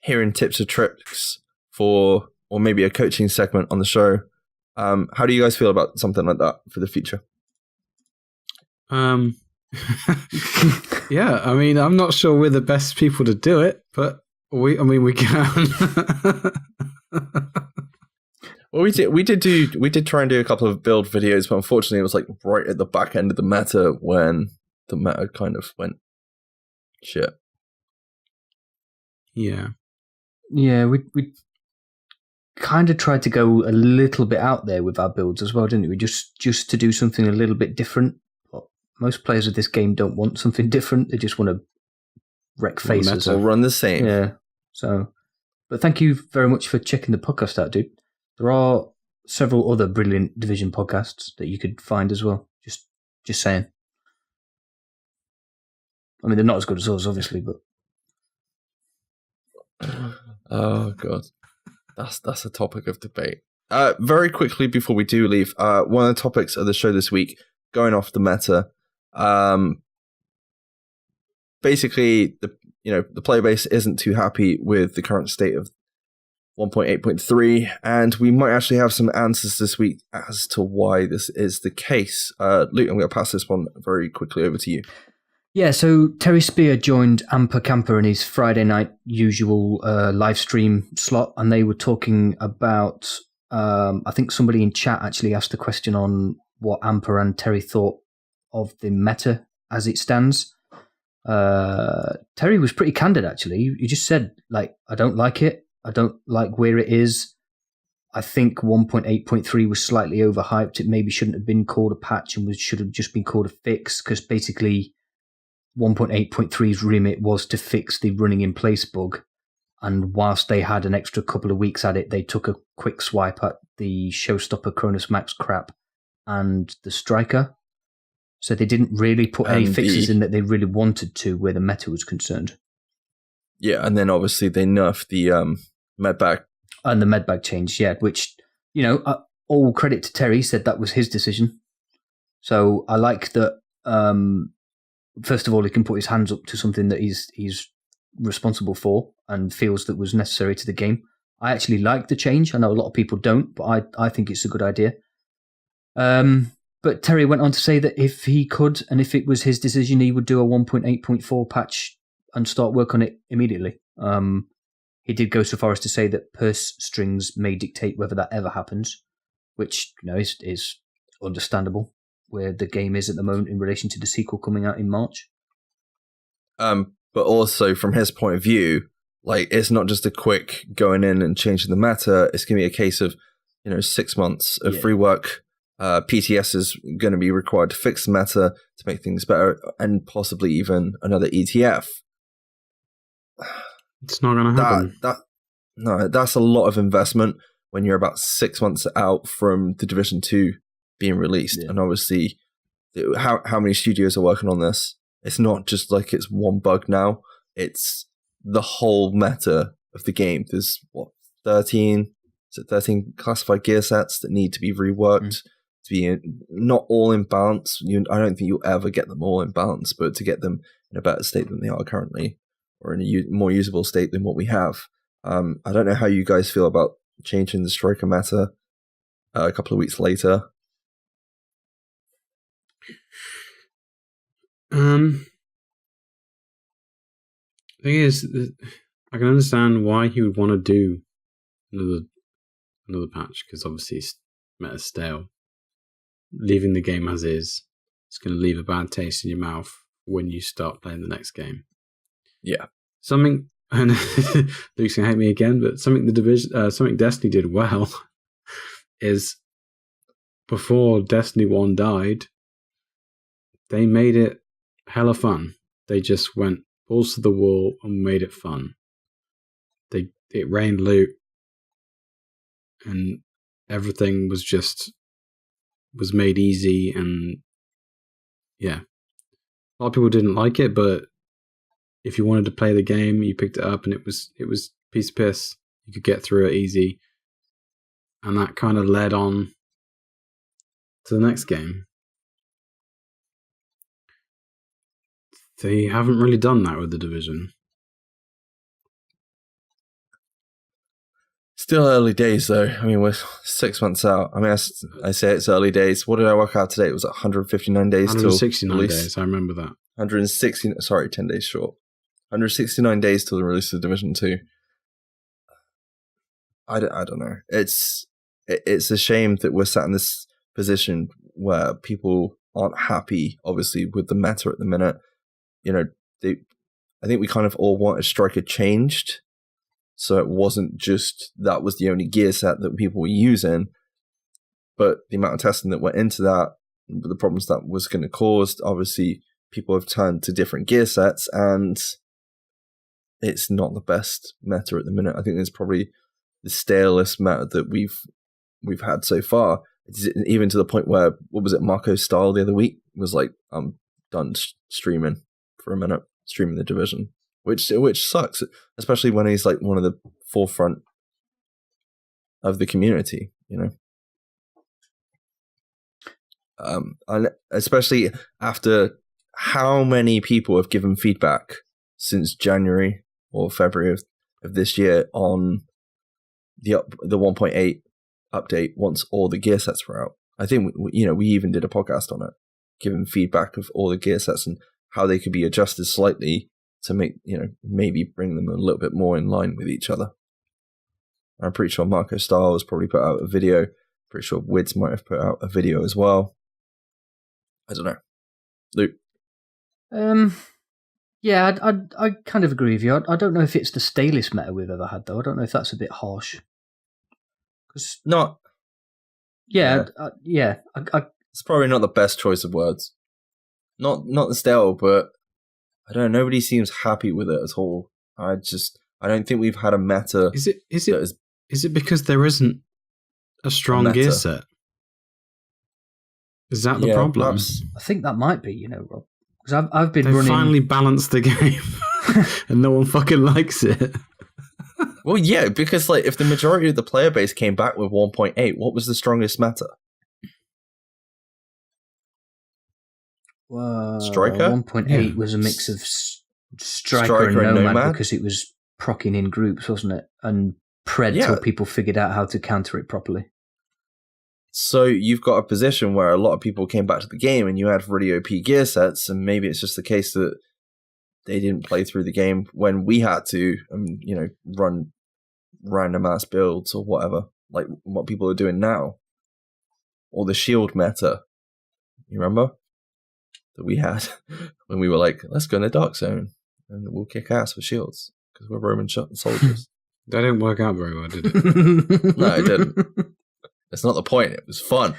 hearing tips or tricks for, or maybe a coaching segment on the show. How do you guys feel about something like that for the future? Yeah, I mean, I'm not sure we're the best people to do it, but we can. Well, we did try and do a couple of build videos, but unfortunately, it was like right at the back end of the meta when the meta kind of went shit. Yeah. Yeah, we kind of tried to go a little bit out there with our builds as well, didn't we? Just to do something a little bit different. But most players of this game don't want something different. They just want to wreck faces. Or run the same. Yeah. So, but thank you very much for checking the podcast out, dude. There are several other brilliant Division podcasts that you could find as well. Just saying. I mean, they're not as good as us, obviously, but. Oh god, that's a topic of debate. Very quickly before we do leave, one of the topics of the show this week, going off the meta, basically the player base isn't too happy with the current state of 1.8.3, and we might actually have some answers this week as to why this is the case. Luke, I'm going to pass this one very quickly over to you. Yeah, so Terry Spear joined Amper Camper in his Friday night usual live stream slot, and they were talking about, I think somebody in chat actually asked a question on what Amper and Terry thought of the meta as it stands. Terry was pretty candid, actually. He just said, like, I don't like it. I don't like where it is. I think 1.8.3 was slightly overhyped. It maybe shouldn't have been called a patch and should have just been called a fix, because basically 1.8.3's remit was to fix the running in place bug, and whilst they had an extra couple of weeks at it, they took a quick swipe at the Showstopper Cronus Max crap and the Striker. So they didn't really put any fixes in that they really wanted to where the meta was concerned. Yeah, and then obviously they nerfed the medbag. And the medbag change, yeah, which, all credit to Terry, said that was his decision. So I like that. First of all, he can put his hands up to something that he's responsible for and feels that was necessary to the game. I actually like the change. I know a lot of people don't, but I think it's a good idea. But Terry went on to say that if he could, and if it was his decision, he would do a 1.8.4 patch and start work on it immediately. He did go so far as to say that purse strings may dictate whether that ever happens, which is understandable, where the game is at the moment in relation to the sequel coming out in March. But also from his point of view, like, it's not just a quick going in and changing the meta. It's going to be a case of 6 months of free work. PTS is going to be required to fix the meta to make things better, and possibly even another ETF. It's not going to happen. That's a lot of investment when you're about 6 months out from the Division 2 being released. Yeah. And obviously, how many studios are working on this? It's not just like it's one bug now. It's the whole meta of the game. There's 13 classified gear sets that need to be reworked to be not all in balance. I don't think you'll ever get them all in balance, but to get them in a better state than they are currently, or in a more usable state than what we have. I don't know how you guys feel about changing the Striker meta a couple of weeks later. The thing is, I can understand why he would want to do another patch, because obviously it's meta stale. Leaving the game as is, it's going to leave a bad taste in your mouth when you start playing the next game. Yeah. Something, and Luke's going to hate me again, but something something Destiny did well is, before Destiny 1 died, they made it hella fun. They just went balls to the wall and made it fun. It rained loot, and everything was made easy, and yeah. A lot of people didn't like it, but if you wanted to play the game, you picked it up, and it was piece of piss. You could get through it easy, and that kind of led on to the next game. They haven't really done that with the Division. Still early days, though. I mean, we're 6 months out. I mean, I say it's early days. What did I work out today? It was 159 days 169 till days, I remember that. 10 days short. 169 days till the release of Division 2. I don't know. It's a shame that we're sat in this position where people aren't happy, obviously, with the meta at the minute. I think we kind of all wanted Striker changed, so it wasn't just that was the only gear set that people were using, but the amount of testing that went into that, the problems that was going to cause, obviously people have turned to different gear sets, and it's not the best meta at the minute. I think it's probably the stalest meta that we've had so far. It's even to the point where, what was it, Marco Stahl the other week was like, I'm done streaming for a minute, streaming the Division, which sucks, especially when he's like one of the forefront of the community, you know. And especially after how many people have given feedback since January or February of this year on the 1.8 update once all the gear sets were out. I think we even did a podcast on it, giving feedback of all the gear sets and how they could be adjusted slightly to make, maybe bring them a little bit more in line with each other. I'm pretty sure Marco Stahl has probably put out a video. Pretty sure Wids might have put out a video as well. I don't know. Luke? Yeah, I kind of agree with you. I don't know if it's the stalest meta we've ever had, though. I don't know if that's a bit harsh. Not. Yeah. It's probably not the best choice of words. Not the stale, but I don't know. Nobody seems happy with it at all. I don't think we've had a meta. Is it because there isn't a strong gear set? Is that the problem? Perhaps. I think that might be, Rob. Because I've been They running. finally balanced the game, and no one fucking likes it. Well, yeah, because like if the majority of the player base came back with 1.8, what was the strongest meta? Striker? 1.8 was a mix of Striker and Nomad because it was proccing in groups, wasn't it? And Pred till people figured out how to counter it properly. So you've got a position where a lot of people came back to the game and you had really OP gear sets, and maybe it's just the case that they didn't play through the game when we had to, run random ass builds or whatever, like what people are doing now. Or the shield meta. You remember? That we had when we were like, let's go in the dark zone and we'll kick ass with shields because we're Roman soldiers. That didn't work out very well, did it? No, it didn't. That's not the point. It was fun.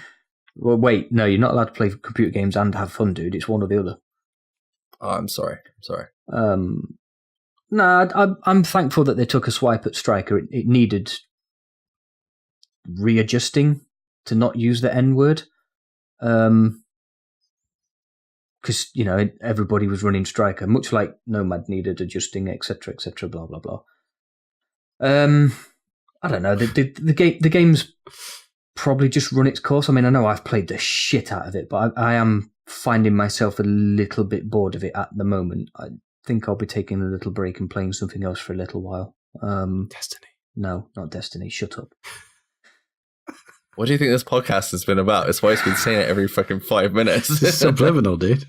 Well, wait, no, you're not allowed to play computer games and have fun, dude. It's one or the other. Oh, I'm sorry. No, I'm thankful that they took a swipe at Striker. It needed readjusting to not use the N word. Because, everybody was running Striker, much like Nomad needed adjusting, etc., blah, blah, blah. I don't know. The game's probably just run its course. I mean, I know I've played the shit out of it, but I am finding myself a little bit bored of it at the moment. I think I'll be taking a little break and playing something else for a little while. Destiny. No, not Destiny. Shut up. What do you think this podcast has been about? It's why it's been saying it every fucking 5 minutes. It's subliminal, dude.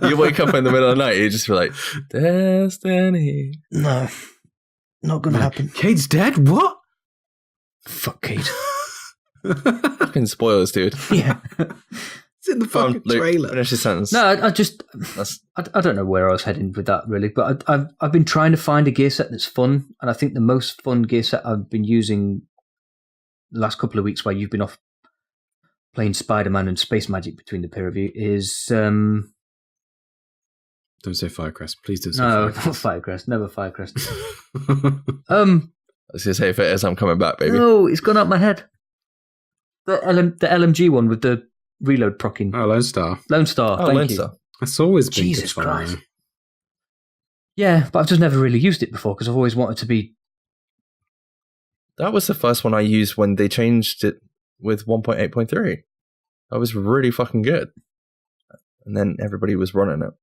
You wake up in the middle of the night, you just be like, Destiny. No, not going to happen. Cade's dead? What? Fuck Cade. Fucking spoilers, dude. Yeah. It's in the fucking trailer. Finish your sentence. No, I don't know where I was heading with that, really, but I've been trying to find a gear set that's fun, and I think the most fun gear set I've been using the last couple of weeks while you've been off playing Spider-Man and Space Magic between the pair of you is... Don't say Firecrest. Please don't say Firecrest. No, not Firecrest. Never Firecrest. I was going to say, if it is, I'm coming back, baby. No, it's gone out my head. The LMG one with the reload proccing. Oh, Lone Star. Lone Star, Oh, thank Lone you. Star. That's always been Jesus good fun, Christ. though. Yeah, but I've just never really used it before because I've always wanted to be... That was the first one I used when they changed it with 1.8.3. That was really fucking good. And then everybody was running it.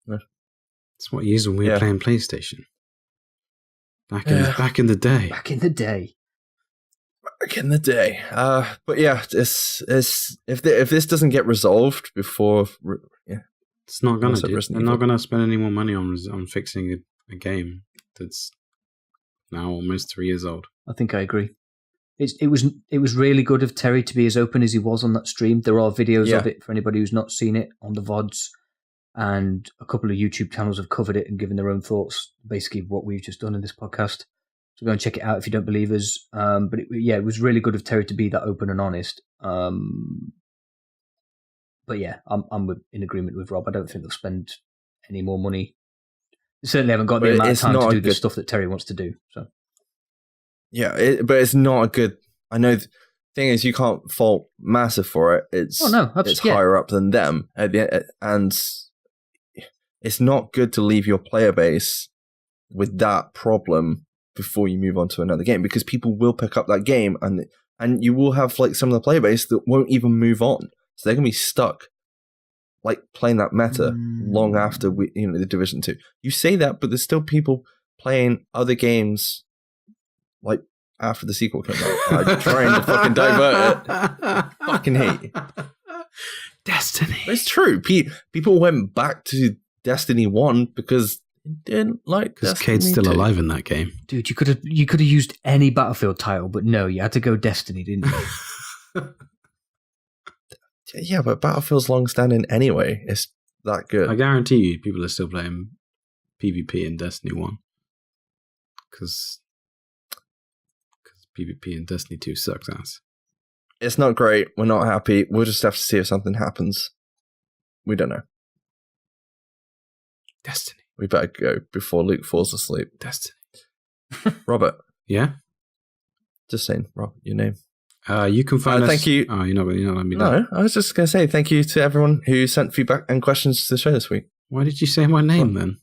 That's what you used when we were playing PlayStation. Back in the day. Back in the day. Back in the day. But yeah, if this doesn't get resolved before... It's not going to. They're not going to spend any more money on fixing a game that's now almost 3 years old. I think I agree. it was really good of Terry to be as open as he was on that stream. There are videos of it for anybody who's not seen it on the VODs, and a couple of YouTube channels have covered it and given their own thoughts, basically what we've just done in this podcast. So go and check it out if you don't believe us. But it was really good of Terry to be that open and honest. But yeah, I'm in agreement with Rob. I don't think they'll spend any more money. They certainly haven't got the amount of time to do the stuff that Terry wants to do. So yeah, but it's not a good. I know. The thing is, you can't fault Massive for it. It's higher up than them, and it's not good to leave your player base with that problem before you move on to another game, because people will pick up that game and you will have like some of the player base that won't even move on. So they're going to be stuck like playing that meta long after the Division 2. You say that, but there's still people playing other games like after the sequel came out, trying to fucking divert it. Fucking hate. Destiny. It's true. People went back to Destiny 1 because didn't like because Cade's still alive in that game. Dude, you could have used any Battlefield title, but no, you had to go Destiny, didn't you? Yeah, but Battlefield's long standing anyway. It's that good. I guarantee you people are still playing PvP in Destiny 1. Because PvP in Destiny 2 sucks ass. It's not great. We're not happy. We'll just have to see if something happens. We don't know. Destiny. We better go before Luke falls asleep. Destiny. Robert. Yeah? Just saying, Rob, your name. You can find us... Thank you. Oh, you're not letting me know. No, I was just going to say thank you to everyone who sent feedback and questions to the show this week. Why did you say my name then?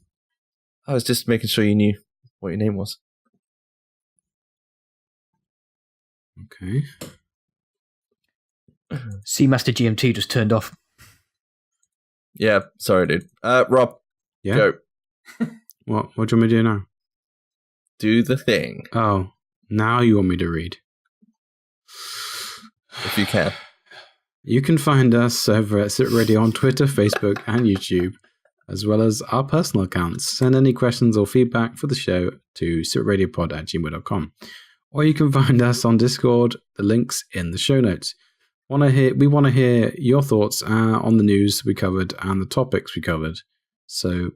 I was just making sure you knew what your name was. Okay. Seamaster GMT just turned off. Yeah, sorry, dude. Rob, go. What do you want me to do now? Do the thing. Oh, now you want me to read. If you can. You can find us over at SITREP Radio on Twitter, Facebook, and YouTube, as well as our personal accounts. Send any questions or feedback for the show to sitradiopod@gmail.com. Or you can find us on Discord. The link's in the show notes. We want to hear your thoughts on the news we covered and the topics we covered. So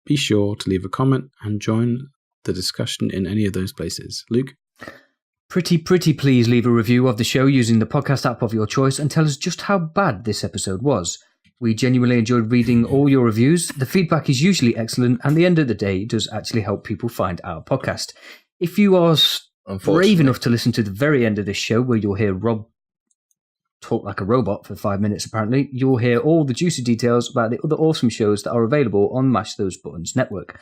be sure to leave a comment and join the discussion in any of those places. Luke? Pretty please leave a review of the show using the podcast app of your choice and tell us just how bad this episode was. We genuinely enjoyed reading all your reviews. The feedback is usually excellent, and at the end of the day, it does actually help people find our podcast. If you are brave enough to listen to the very end of this show, where you'll hear Rob talk like a robot for 5 minutes, apparently, you'll hear all the juicy details about the other awesome shows that are available on Mash Those Buttons Network.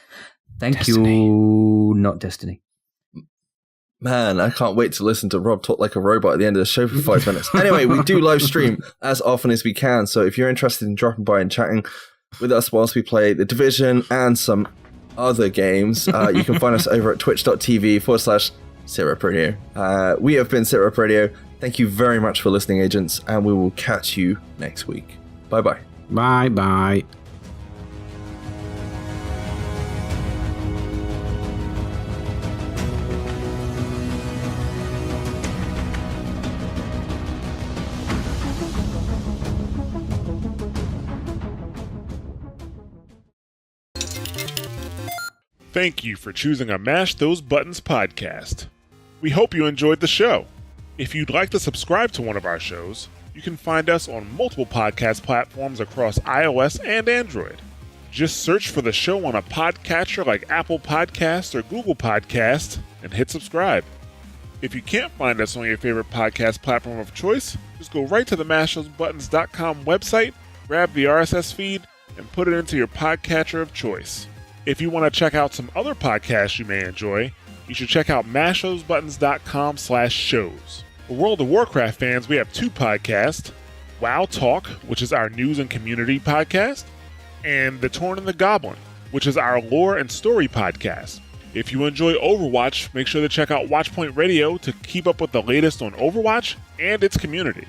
Thank you, not Destiny. Man, I can't wait to listen to Rob talk like a robot at the end of the show for 5 minutes. Anyway, we do live stream as often as we can, so if you're interested in dropping by and chatting with us whilst we play The Division and some other games, you can find us over at twitch.tv/SITREP Radio. We have been SITREP Radio. Thank you very much for listening, agents, and we will catch you next week. Bye-bye. Bye-bye. Thank you for choosing a Mash Those Buttons podcast. We hope you enjoyed the show. If you'd like to subscribe to one of our shows, you can find us on multiple podcast platforms across iOS and Android. Just search for the show on a podcatcher like Apple Podcasts or Google Podcasts and hit subscribe. If you can't find us on your favorite podcast platform of choice, just go right to the mashthosebuttons.com website, grab the RSS feed, and put it into your podcatcher of choice. If you want to check out some other podcasts you may enjoy, you should check out mashthosebuttons.com/shows. For World of Warcraft fans, we have 2 podcasts, WoW Talk, which is our news and community podcast, and The Torn and the Goblin, which is our lore and story podcast. If you enjoy Overwatch, make sure to check out Watchpoint Radio to keep up with the latest on Overwatch and its community.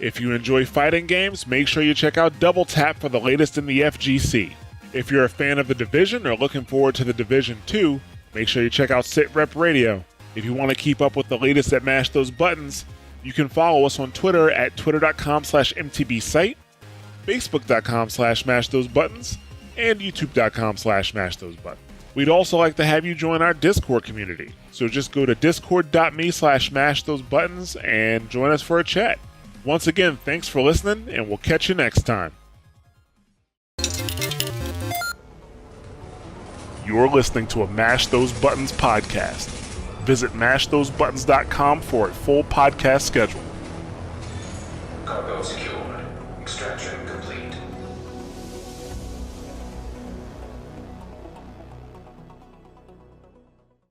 If you enjoy fighting games, make sure you check out Double Tap for the latest in the FGC. If you're a fan of The Division or looking forward to The Division 2, make sure you check out SITREP Radio. If you want to keep up with the latest at Mash Those Buttons, you can follow us on Twitter at twitter.com/mtbsite, facebook.com/mashthosebuttons, and youtube.com/mashthosebuttons. We'd also like to have you join our Discord community, so just go to discord.me/mashthosebuttons and join us for a chat. Once again, thanks for listening, and we'll catch you next time. You're listening to a Mash Those Buttons podcast. Visit mashthosebuttons.com for a full podcast schedule. Cargo secured. Extraction